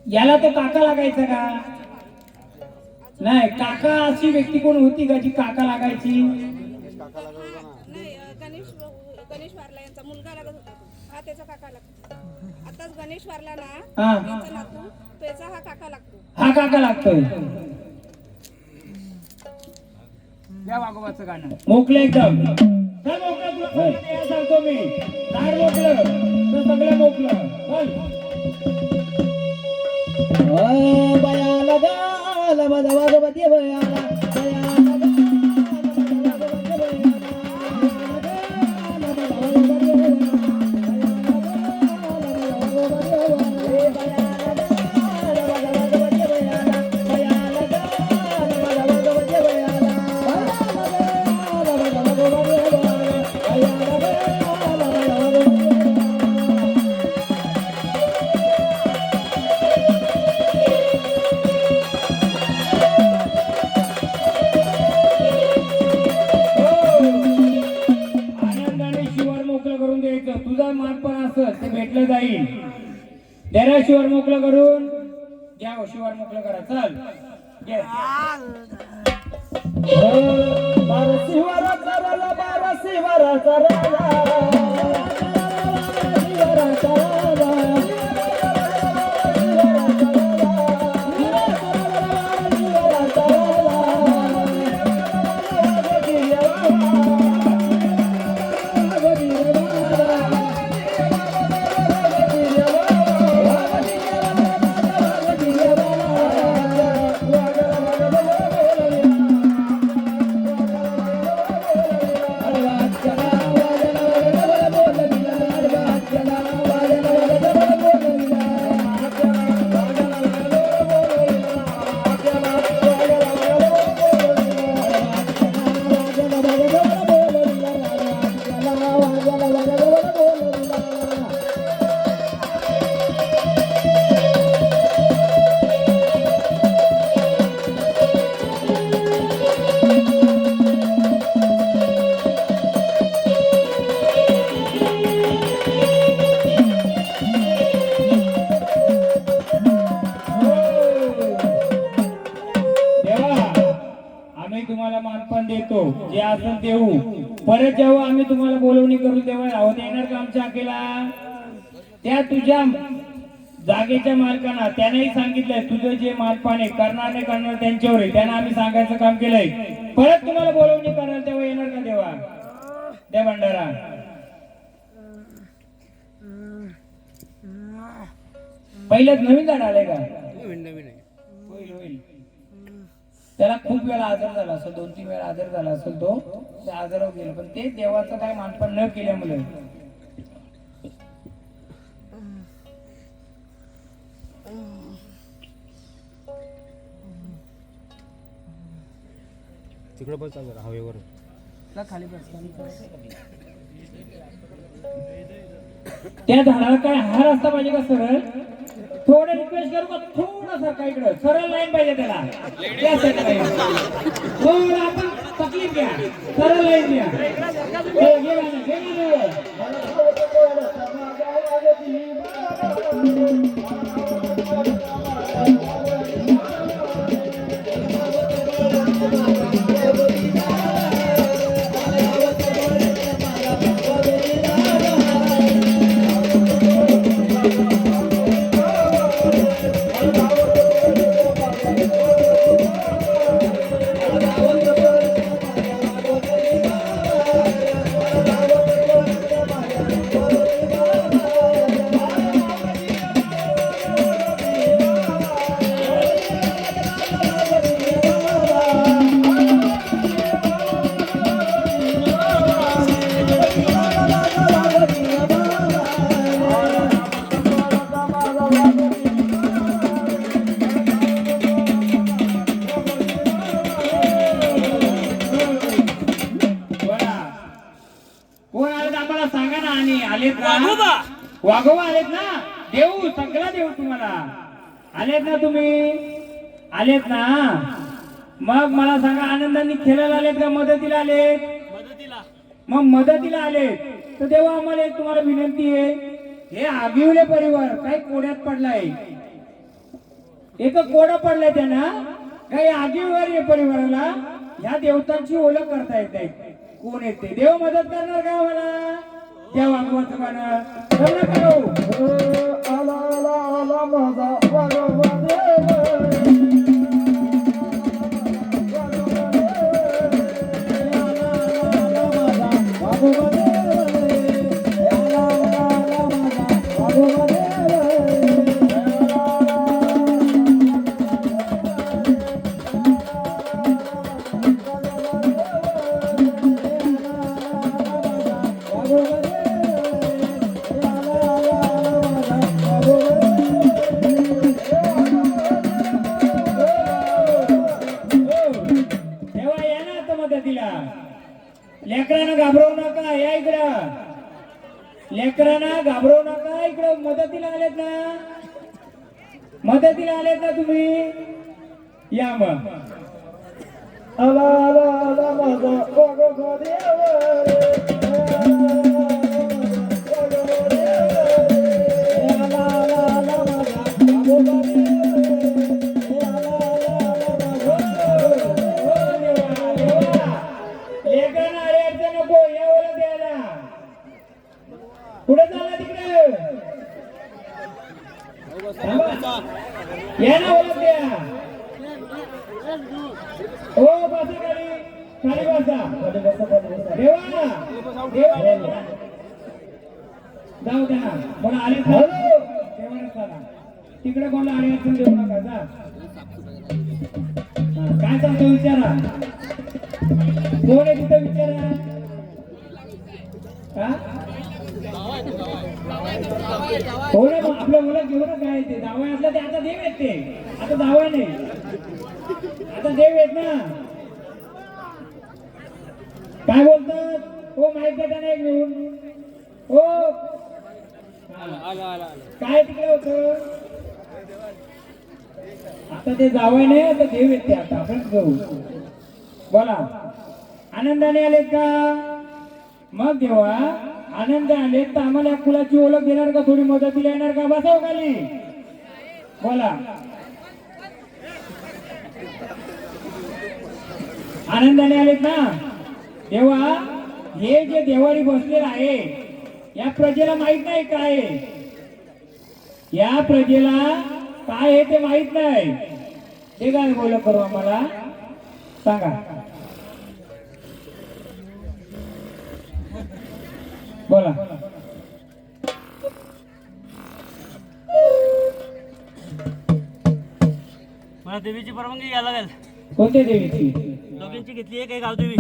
याला तो काका लागायचा का? नाही. काका अशी व्यक्ती कोण होती का जी काका लागायची? नाही, गणेश वारला यांचा मुलगा लागत होता. हा त्याचा काका लागतो. आताच गणेश वारला ना, हा. त्याचा नातू, त्याचा हा काका लागतो. हा काका लागतोय. या वाघोबाचं गाणं मोकळं एकदम. चल मोकळं, तुला पहिल्यांदा यायला सांगतो मी. झाड मोकळं तर सगळं मोकळं. बोल. बयाला गाला माझा वाघोबा बयाला. तुझा मानपण असं ते भेटलं जाईल. द्या शिवार मोकळं करून घ्या. शिवार मोकळं करा. चल घ्या. जागेजवळ बोलविला वाघ्याला वाघ्याला जागेजवळ बोलविला आम्ही तुम्हाला मानपान देतो, जे असेल देऊ. परत जेव्हा आम्ही तुम्हाला बोलवणी करू तेव्हा राहत येणार का आमच्या अकेला? त्या तुझ्या जागेच्या मालकांना त्यानेही सांगितलंय तुझं जे मानपान आहे करणार नाही करणार त्यांच्यावर आहे. त्यांना आम्ही सांगायचं काम केलंय. परत तुम्हाला बोलवणी करणार तेव्हा येणार का देवा? त्या भंडारा पहिल्याच नवीन झाड आलंय का? होईल होईल. त्याला खूप वेळा आजार झाला असेल, 2-3 वेळा आजार झाला असेल, तो त्या आजारावर गेला. पण ते देवाचं काय मानपान न केल्यामुळे तिकडे बस जरा हवेवर. त्या झाडाला काय हार असता पाहिजे का सरळ? थोडं रिक्वेस्ट करू का? थोडं काय इकडं सरळ लाईन पाहिजे त्याला. त्यासाठी पाहिजे थोडं आपण तकलीफ घ्या, सरळ लाईन घ्या. घे गाणं, घे कोण आले आम्हाला सांगा ना. आणि आलेत ना वाघोबा आलेत ना. देऊ सगळा देऊ तुम्हाला. आलेत ना तुम्ही? आलेत ना. मग मला सांगा आनंदाने खेळायला आलेत का मदतीला आलेत? मग मदतीला आलेत तर देवा आम्हाला एक तुम्हाला विनंती आहे. हे आगिवले परिवार काही कोड्यात पडलाय. एक कोडा पडलाय त्यांना काही आगीवर या परिवाराला. ह्या देवतांची ओळख करता येत नाही. कोण येते? देव मदत करणार का आम्हाला? त्या वाघवाचं गाणं जमलं का हो? आला आला आला माझा वाघोबा देव लेकरांना घाबरवू नका. या इकडं. लेकरांना घाबरवू नका. इकडं मदतीला आलेत ना. मदतीला आलेत ना तुम्ही? या मग. आला आला आला माझा वाघोबा देव पुढे चालला तिकडे. या ना ओळख द्या. हो बसा खाली. खाली बसा. देवा देवा जाऊ द्या. कोण आले देवाला चला. तिकडे कोण आले असेल देऊ नका. जा. काय चालतं विचारा. कोण आहे तिथं विचारा. का हो ना. मग आपल्या मुलं घेऊन काय ते जावय असलं ते आता देव आहेत. ते आता जावय नाही. आता देव आहेत ना. काय बोलतात हो माहिती आहे नाही घेऊन हो काय तिकडे होत आता ते जावं नाही आता देव येते आता आपण जाऊ बोला आनंदाने आलेत का मग देवा आनंद आले तर आम्हाला कुलाची ओळख देणार का थोडी मदतीला येणार का बसाव खाली बोला आनंदाने आलेत ना तेव्हा हे जे देवारी बसलेलं आहे या प्रजेला माहित नाही काय या प्रजेला काय आहे ते माहित नाही ते काय बोल करू आम्हाला सांगा बोला मला देवीची परवानगी घ्यायला लागेल कोणत्या देवीची दोघींची घेतली आहे काही गावदेवी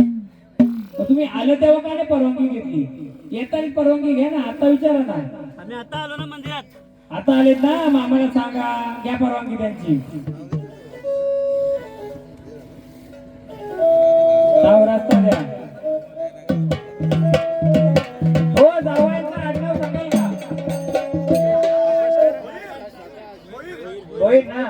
मग तुम्ही आले तेव्हा का नाही परवानगी घेतली येताना परवानगी घ्या ना आता विचारा ना आम्ही आता आलो ना मंदिरात आता आलेत ना मग आम्हाला सांगा घ्या परवानगी त्यांची जाऊ रस्ता द्या हो जावयाचं आडनाव सांगाल का होईल ना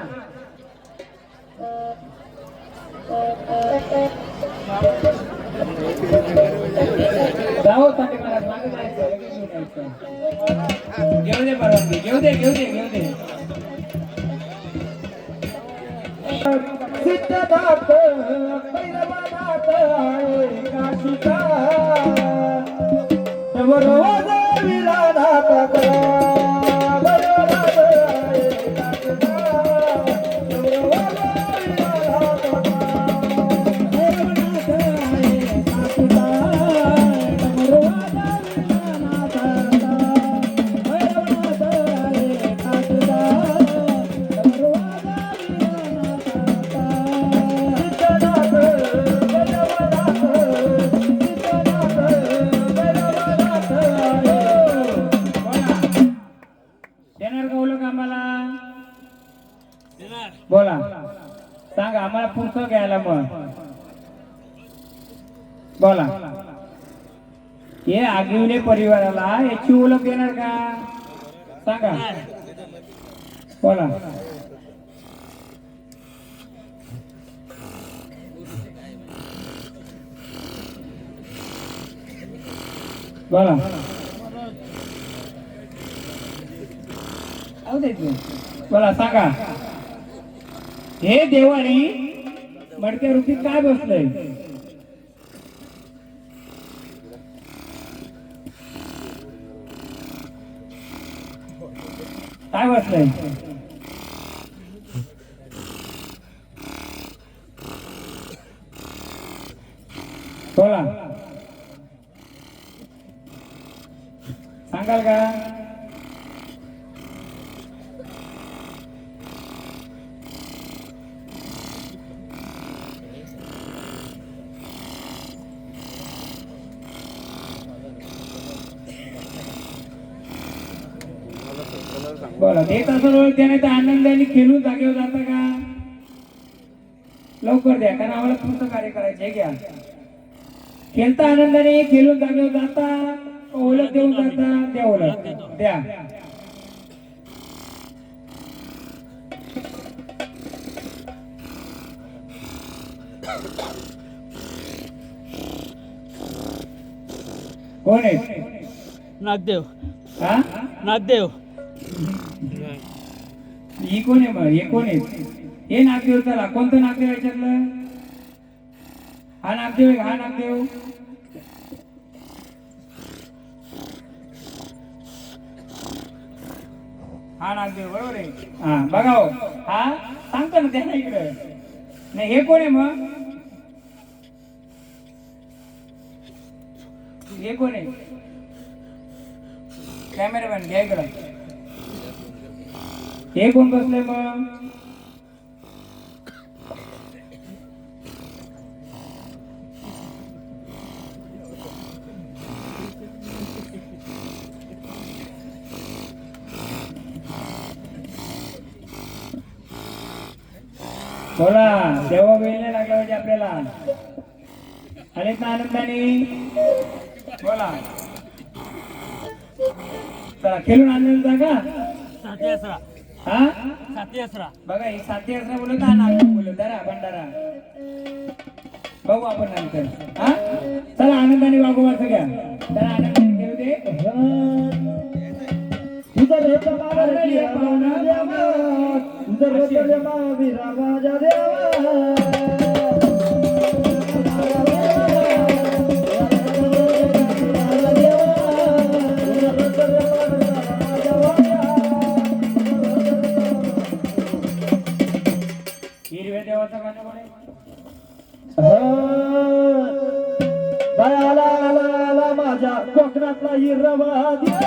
जाओ ताटे मला मागे जायचं लगेच घेऊन यायचं घेऊ दे परवानगी घेऊ दे सिद्धनाथ भैरवनाथ आहे काशीचा नवरोज विरानाथ भैरवनाथ आहे काशीचा नवरोज विरानाथ भैरवनाथ आहे काशीचा नवरोज विरानाथ भैरवनाथ आहे काशीचा बोला सांगा आम्हाला पुढचं घ्यायला मग बोला हे आगिवले परिवाराला याची ओळख देणार का सांगा बोला बोला बोला सांगा हे देवारी मडक्या रुपीत काय बसलंय काय बसलंय बोला सांगाल का बोला देत असं ओळख द्या नाही तर आनंदाने खेळून जागेवर जाता का लवकर द्या कारण आम्हाला पुढचं कार्य करायचं आहे घ्या खेळता आनंदाने खेळून जागेवर जाता ओळख देऊन जाता द्या ओळख द्या कोण आहे नागदेव हा नागदेव ही कोण आहे मग हे कोण आहे हे नागदेव चला कोणतं नागदेव याच्यातलं हा नागदेव आहे हा नागदेव हा नागदेव बरोबर आहे हा बघा हो हा सांगतो ना त्यांना इकडे नाही हे कोण आहे मग हे कोण आहे कॅमेरामॅन घ्या इकडं हे कोण बसले मग बोला देवा वेळ नाही लागला पाहिजे आपल्याला आलेत ना आनंदाने? बोला. चला खेळून आनंद का? साथी असरा हा साथी असरा बघा ही साथी असं बोलत हा नाटक बोलत जरा भंडारा बघू आपण नंतर. हा चला आनंदाने वागोवा सगळ्या. चला आनंदाने खेळू दे. तुझं रेता मावळी रामा देवा, तुझं रेता मावळी रामा देवा. हिरव्या देवाचा गाणं म्हणे. आला आला आला माझ्या कोकणातला हिरवा देवा.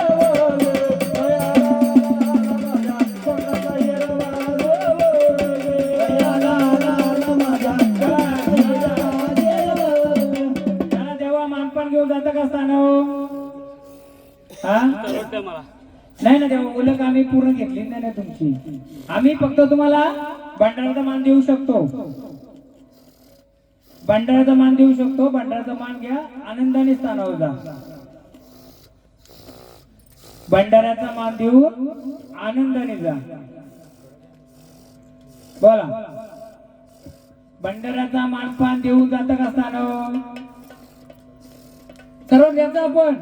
माझ्या कोकणातला हिरवा चला देवा मानपान घेऊन जाता का स्थानो? हा वाटतंय मला. नाही ना देवा उलट आम्ही पूर्ण घेतली नाही ना तुमची. आम्ही फक्त तुम्हाला भंडाराचा मान देऊ शकतो. भंडाराचा मान देऊ शकतो. भंडाराचा मान घ्या आनंदाने स्थानावर जा. भंडाराचा मान देऊ आनंदाने जा. बोला भंडाराचा मानपान देऊन जाता का स्थानावर? सर्व द्यायचं आपण.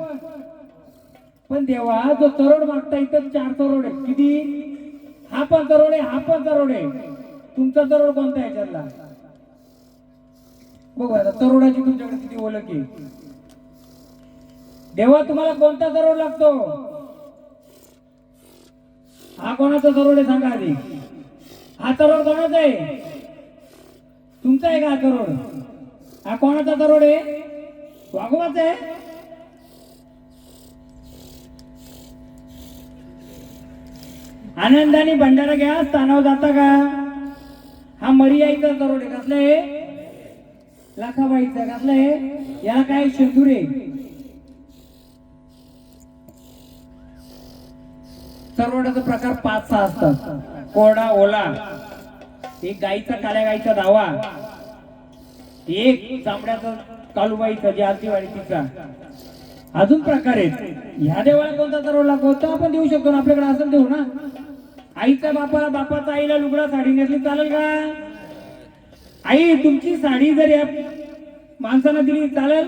पण देवा जो तरोड मागता इथं 4 तरोड आहे. किती? हा पण तरोड आहे, हा पण तरोड आहे. तुमचा तरोड कोणता आहे याच्यातला? बघू आता तरोडाची तुमच्याकडे किती ओळख आहे. देवा तुम्हाला कोणता तरोड लागतो? हा कोणाचा तरोड आहे सांगा आधी. हा तरोड कोणाचा आहे? तुमचा आहे का हा तरोड? हा कोणाचा तरोड आहे? वाघोबाचा आहे. आनंदाने भंडारा घ्या. स्थानावर जाता का? हा मरियाईचा तरोड आहे. कसला आहे? लाखाबाईचा. कसला आहे? याला काय शेंदुरे. तरोडाचा प्रकार 5-6 असतात. कोरडा, ओला, एक गाईचा काळ्या गाईचा दावा, एक चांबड्याचा कालूबाईचा जी आरती वाडी तिचा. अजून प्रकार आहेत. ह्या देवाला कोणता तरोड लागतो आपण देऊ शकतो ना. आपल्याकडे असं देऊ ना. आईच्या बापाला, बापाचा आईला लुगडा साडी नेसली चालेल का? आई तुमची साडी जर या माणसानं दिली चालेल?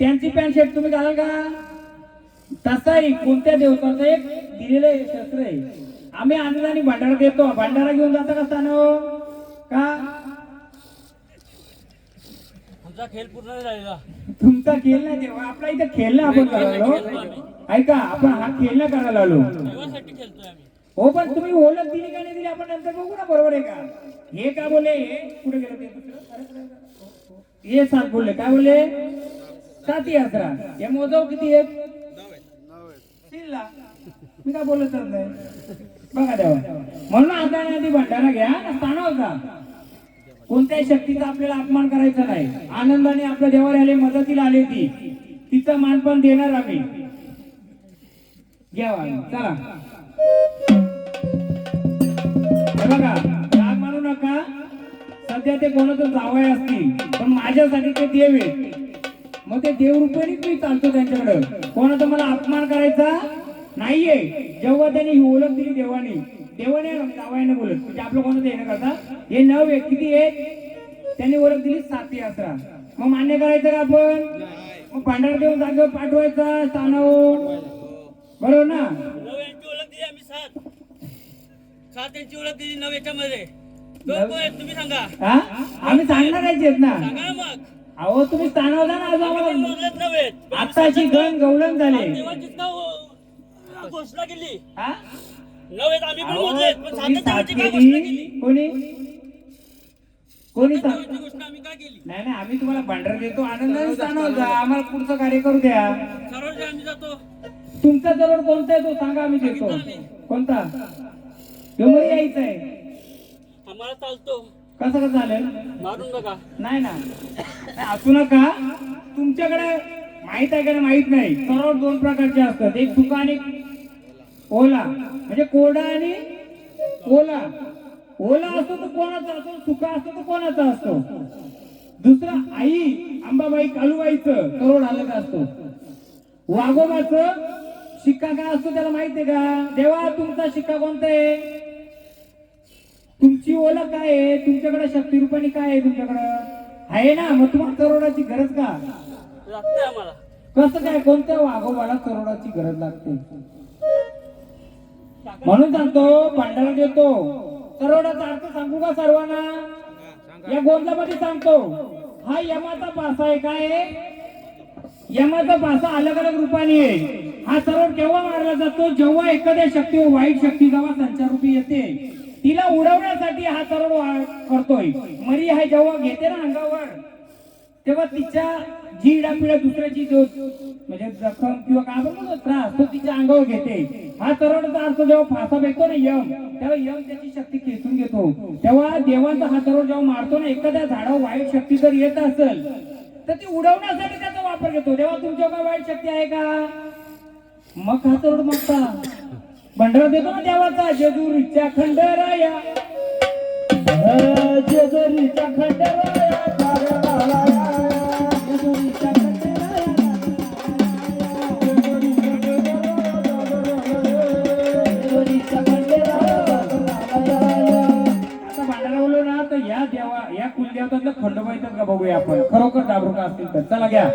त्यांची पॅन्ट शर्ट तुम्ही घालाल का? तसाही कोणत्या देवताचं एक दिलेलं हे शस्त्र आहे. आम्ही आनंदाने भंडारा देतो. भंडारा घेऊन जाता का स्थानो? का आमचा खेळ पूर्ण नाही झालेला. तुमचा खेळ नाही देवा. आपला इथं खेळणं आपण करायला. ऐका आपण हा खेळणं करायला आलो. देवासाठी खेळतोय आम्ही. हो पण तुम्ही ओळख दिली का नाही दिली आपण नंतर बघू ना. बरोबर आहे का? हे काय बोलले? हे कुठे गेलं ते दुसरं? हे 7 बोलले. काय बोलले? 7 11. हे मोजव किती आहेत? 3 मी काय बोलत नाही. बघा देवा म्हणून आता आधी भंडारा घ्या स्थानावर जा. कोणत्याही शक्तीचा आपल्याला अपमान करायचा नाही. आनंदाने आपल्या देवाला आले, मदतीला आले ती तिचा मान पण देणार आम्ही. घ्यावा चला. बघा राग मानू नका. सध्या ते कोणाचं जावई असतील पण माझ्यासाठी ते देव आहे. मग ते देव रूपानेच मी चालतो त्यांच्याकडं. कोणाचा मला अपमान करायचा नाहीये. जेव्हा त्यांनी ही ओळख दिली देवाने जावयाने बोलत म्हणजे आपलं कोणाचं येणं करता हे 9 आहे. किती आहे? त्यांनी ओळख दिली 7 11. मग मान्य करायचं का आपण? मग भांडार देऊन जागेवर पाठवायचा स्थानावर. बरोबर ना? 9 यांची ओळख दिली आम्ही 7 यांची ओळख दिली 9 याच्यामध्ये. 2 कोण आहेत तुम्ही सांगा. हा आम्ही सांगणार आहेत ना. सांगा ना मग. अहो तुम्ही स्थानावर जा ना. आज आम्ही आम्हाला मोजलेत 9 आहेत. आताची गण गवळण झाले. देवाचीच का घोषणा केली? हा 9 आहेत आम्ही पण अहो, मोजलेत. पण तुम्ही 7 साथ देवाची का घोषणा केली? केली? कोणी देवाची सांग घोषणा आम्ही का केली? नाही नाही आम्ही तुम्हाला भांडार देतो. आनंदाने स्थानावर जा. आम्हाला पुढचं कार्य करू द्या. सरळ जे आम्ही जातो. तुमचा जवळ कोणता आहे तो सांगा आम्ही देतो. कोणता? डोंगरी यायचा आहे. आम्हाला चालतो. कसं कसं चालेल? मारून बघा. नाही ना असू नका. तुमच्याकडे माहित आहे का माहित नाही. सरळ 2 प्रकारचे असतात. एक सुका आणि ओला. म्हणजे कोरडा आणि ओला. ओला असतो तो कोणाचा असतो, सुका असतो तो कोणाचा असतो. दुसरं आई अंबाबाई कालूबाईचं करोड अलग असतो. वाघोबाचं शिक्का काय असतो त्याला माहितीये का? देवा तुमचा शिक्का कोणता आहे? तुमची ओळख काय आहे? तुमच्याकडे शक्ती रूपाने काय आहे? तुमच्याकडं आहे ना, मग तुम्हाला करोडाची गरज का? लागतंय आम्हाला. कसं काय? कोणत्या वाघोबाला करोडाची गरज लागते? म्हणून सांगतो, भांडारा देतो. करोडाचा अर्थ सांगू का सर्वांना? या गोंधळामध्ये सांगतो. हा यमाचा पासा आहे. काय आहे? यमाचा पासा अलग अलग रूपाने आहे. हा करोड केव्हा मारला जातो? जेव्हा एखाद्या शक्ती व वाईट शक्ती जेव्हा संचारूपी येते, तिला उडवण्यासाठी हा करोड करतोय. मरी आहे जेव्हा घेते ना अंगावर, तेव्हा तिच्या जी इडापिडा दुसऱ्याची म्हणजे जखम किंवा काय म्हणतो त्रास तो तिच्या अंगावर घेते. हा करोडाचा अर्थ जेव्हा फासा भेटतो ना यम, तेव्हा यम त्याची शक्ती खेचून घेतो. तेव्हा देवाचा हा करोड जेव्हा मारतो ना, एखाद्या झाडावर वाईट शक्ती जर येत असेल तर ती उडवण्यासाठी त्याचा वापर घेतो. तेव्हा तुमच्यावर काय वाईट शक्ती आहे का? मग हा करोड मागता भंडारा देतो ना देवाचा. जेजुरीच्या खंडराया, जेजुरीच्या खंडराया, जेजुरीच्या खंडराया, जेजुरीच्या खंडराया. आता भांडारा बोललो ना, तर या देवा या कुलदेवतातलं खंडोबा येतात का बघूया आपण. खरोखर जागरूक असतील तर चला घ्या.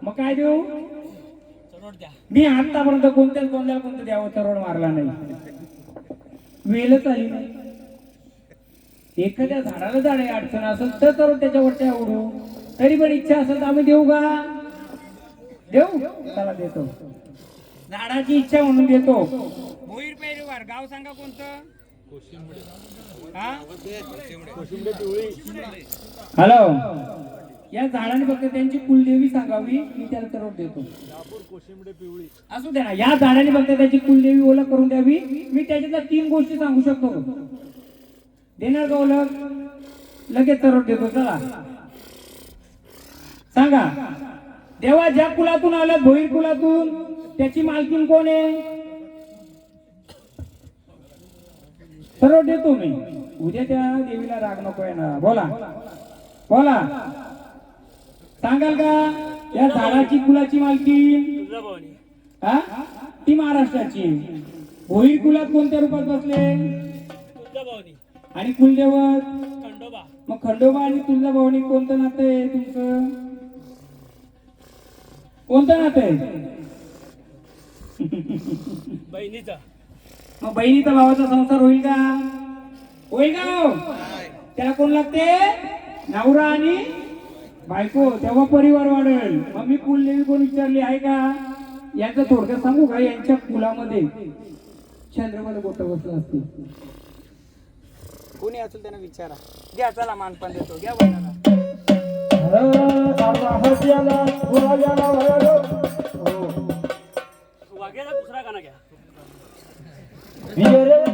मग काय देऊ? करोड द्या. मी आतापर्यंत कोणत्याच गोंधळाला कोणतं द्यावं करोड मारला नाही. वेलच आली नाही. एखाद्या झाडाला झाडे अडचण असेल तर करोड त्याच्यावरच्या उडू. तरी पण इच्छा असेल तर आम्ही देऊ का? देऊ? चला देतो. झाडाची इच्छा म्हणून देतो. भोईर पैरीवार गाव सांगा कोणतं? हॅलो, या झाडाने फक्त त्यांची कुलदेवी सांगावी, मी त्याला करोड देतो. असू द्या ना, या झाडाने फक्त त्याची कुलदेवी ओळख करून द्यावी, मी त्याच्यातल्या 3 गोष्टी सांगू शकतो. देणार का ओळख? लगेच करोड देतो. चला सांगा. देवा ज्या कुलातून आलं, भोईर कुलातून, त्याची मालकीन कोण आहे? करोड देतो मी. उद्या त्या देवीला राग नको आहे ना. बोला बोला, सांगाल का? या झाडाची कुलाची मालकी तुळजाभवानी. हा, ती महाराष्ट्राची. भोईर कुलात कोणत्या रूपात बसले? तुळजाभवानी. आणि कुलदेवत? खंडोबा. मग खंडोबा आणि तुळजाभवानी कोणतं नातं आहे तुमचं? कोणतं नातं आहे? बहिणीचा. मग बहिणीचा भावाचा संसार होईल का? होईल का हो? त्याला कोण लागते? नवरा आणि बायको. तेव्हा परिवार वाढेल. मग मी कुलदेवी कोण विचारली आहे का? यांचं थोडक्यात सांगू का? यांच्या कुलामध्ये चंद्रबाला गोट बसला असते. कोणी असेल त्यांना विचारा. घ्या, चला मानपान देतो. घ्या बहिणाला. वाघेला दुसरा गाणं घ्या. रे